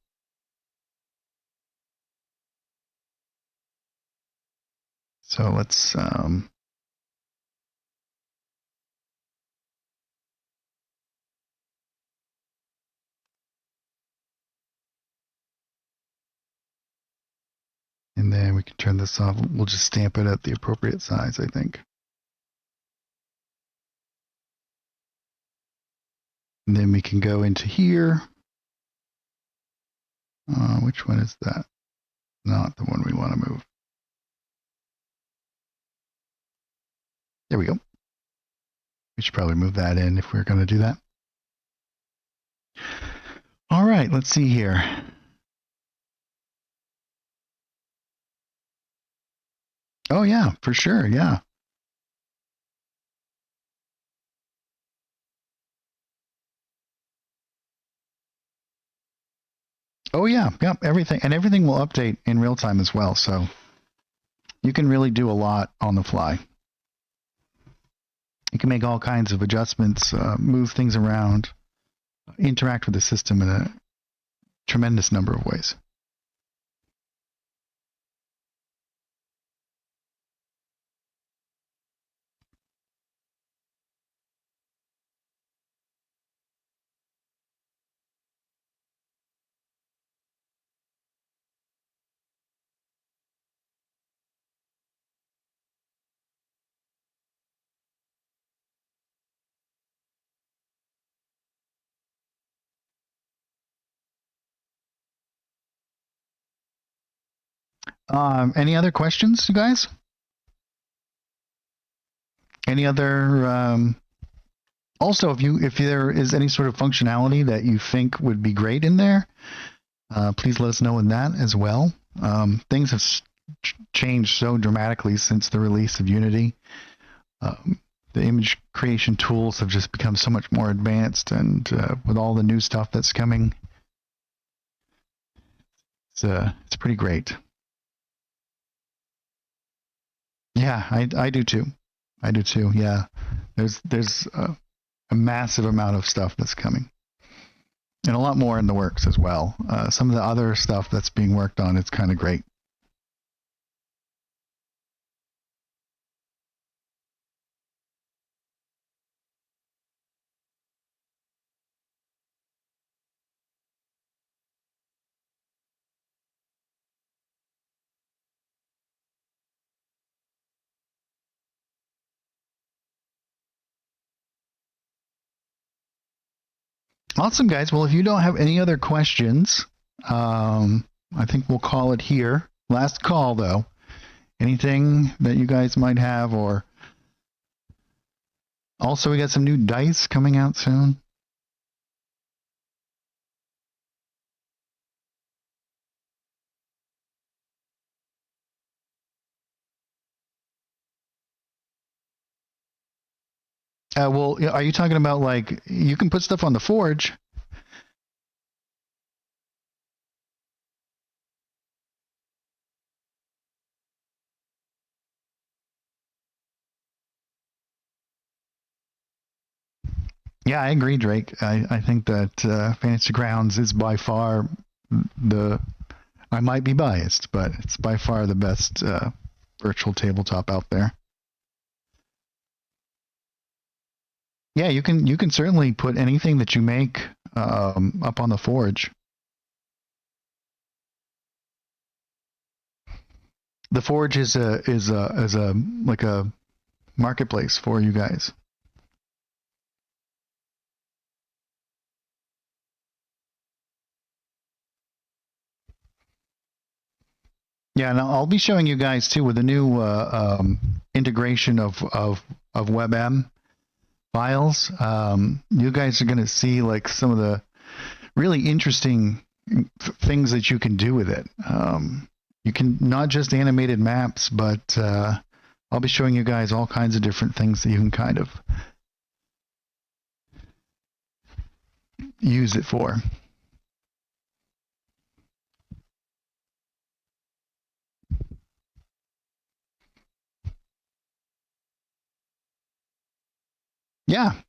So let's and then we can turn this off. We'll just stamp it at the appropriate size, I think. And then we can go into here. Which one is that? Not the one we want to move. There we go. We should probably move that in if we're going to do that. All right, let's see here. Oh yeah, for sure, yeah. Oh yeah, yep, everything, and everything will update in real time as well, so you can really do a lot on the fly. You can make all kinds of adjustments, move things around, interact with the system in a tremendous number of ways. Any other questions, you guys? Any other? Also, if there is any sort of functionality that you think would be great in there, please let us know in that as well. Things have changed so dramatically since the release of Unity. The image creation tools have just become so much more advanced, and with all the new stuff that's coming, it's pretty great. Yeah, I do too. I do too. Yeah, there's a massive amount of stuff that's coming, and a lot more in the works as well. Some of the other stuff that's being worked on, it's kind of great. Awesome, guys. Well, if you don't have any other questions, I think we'll call it here. Last call, though. Anything that you guys might have, or also we got some new dice coming out soon. Well, are you talking about like you can put stuff on the Forge? Yeah, I agree, Drake. I think that Fantasy Grounds is by far I might be biased, but it's by far the best virtual tabletop out there. Yeah, you can certainly put anything that you make up on the Forge. The Forge is a like a marketplace for you guys. Yeah, and I'll be showing you guys too with the new integration of WebM files. You guys are going to see like some of the really interesting things that you can do with it. You can not just animated maps, but I'll be showing you guys all kinds of different things that you can kind of use it for.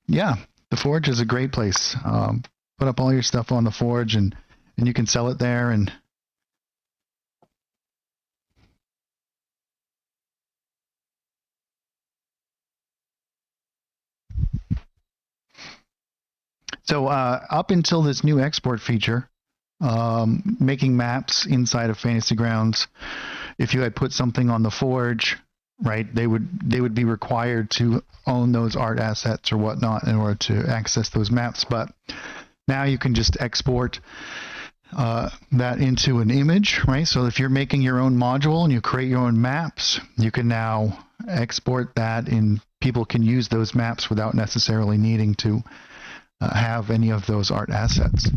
Yeah, the Forge is a great place. Put up all your stuff on the Forge, and you can sell it there. And so up until this new export feature, making maps inside of Fantasy Grounds, if you had put something on the Forge, right, they would be required to own those art assets or whatnot in order to access those maps. But now you can just export that into an image, right? So if you're making your own module and you create your own maps, you can now export that, and people can use those maps without necessarily needing to have any of those art assets,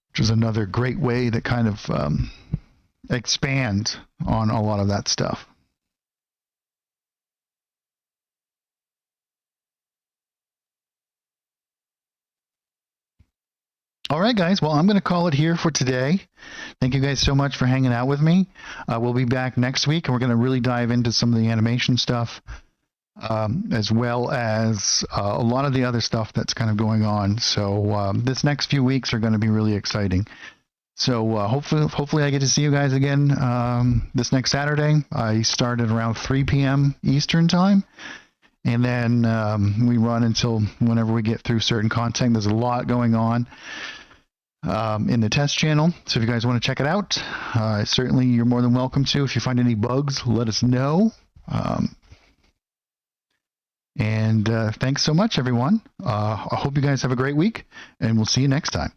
which is another great way to kind of expand on a lot of that stuff. All right, guys. Well, I'm going to call it here for today. Thank you guys so much for hanging out with me. We'll be back next week, and we're going to really dive into some of the animation stuff, as well as a lot of the other stuff that's kind of going on. So this next few weeks are going to be really exciting. So hopefully I get to see you guys again this next Saturday. I start at around 3 p.m. Eastern time. And then we run until whenever we get through certain content. There's a lot going on in the test channel. So if you guys want to check it out, certainly you're more than welcome to. If you find any bugs, let us know. And thanks so much, everyone. I hope you guys have a great week, and we'll see you next time.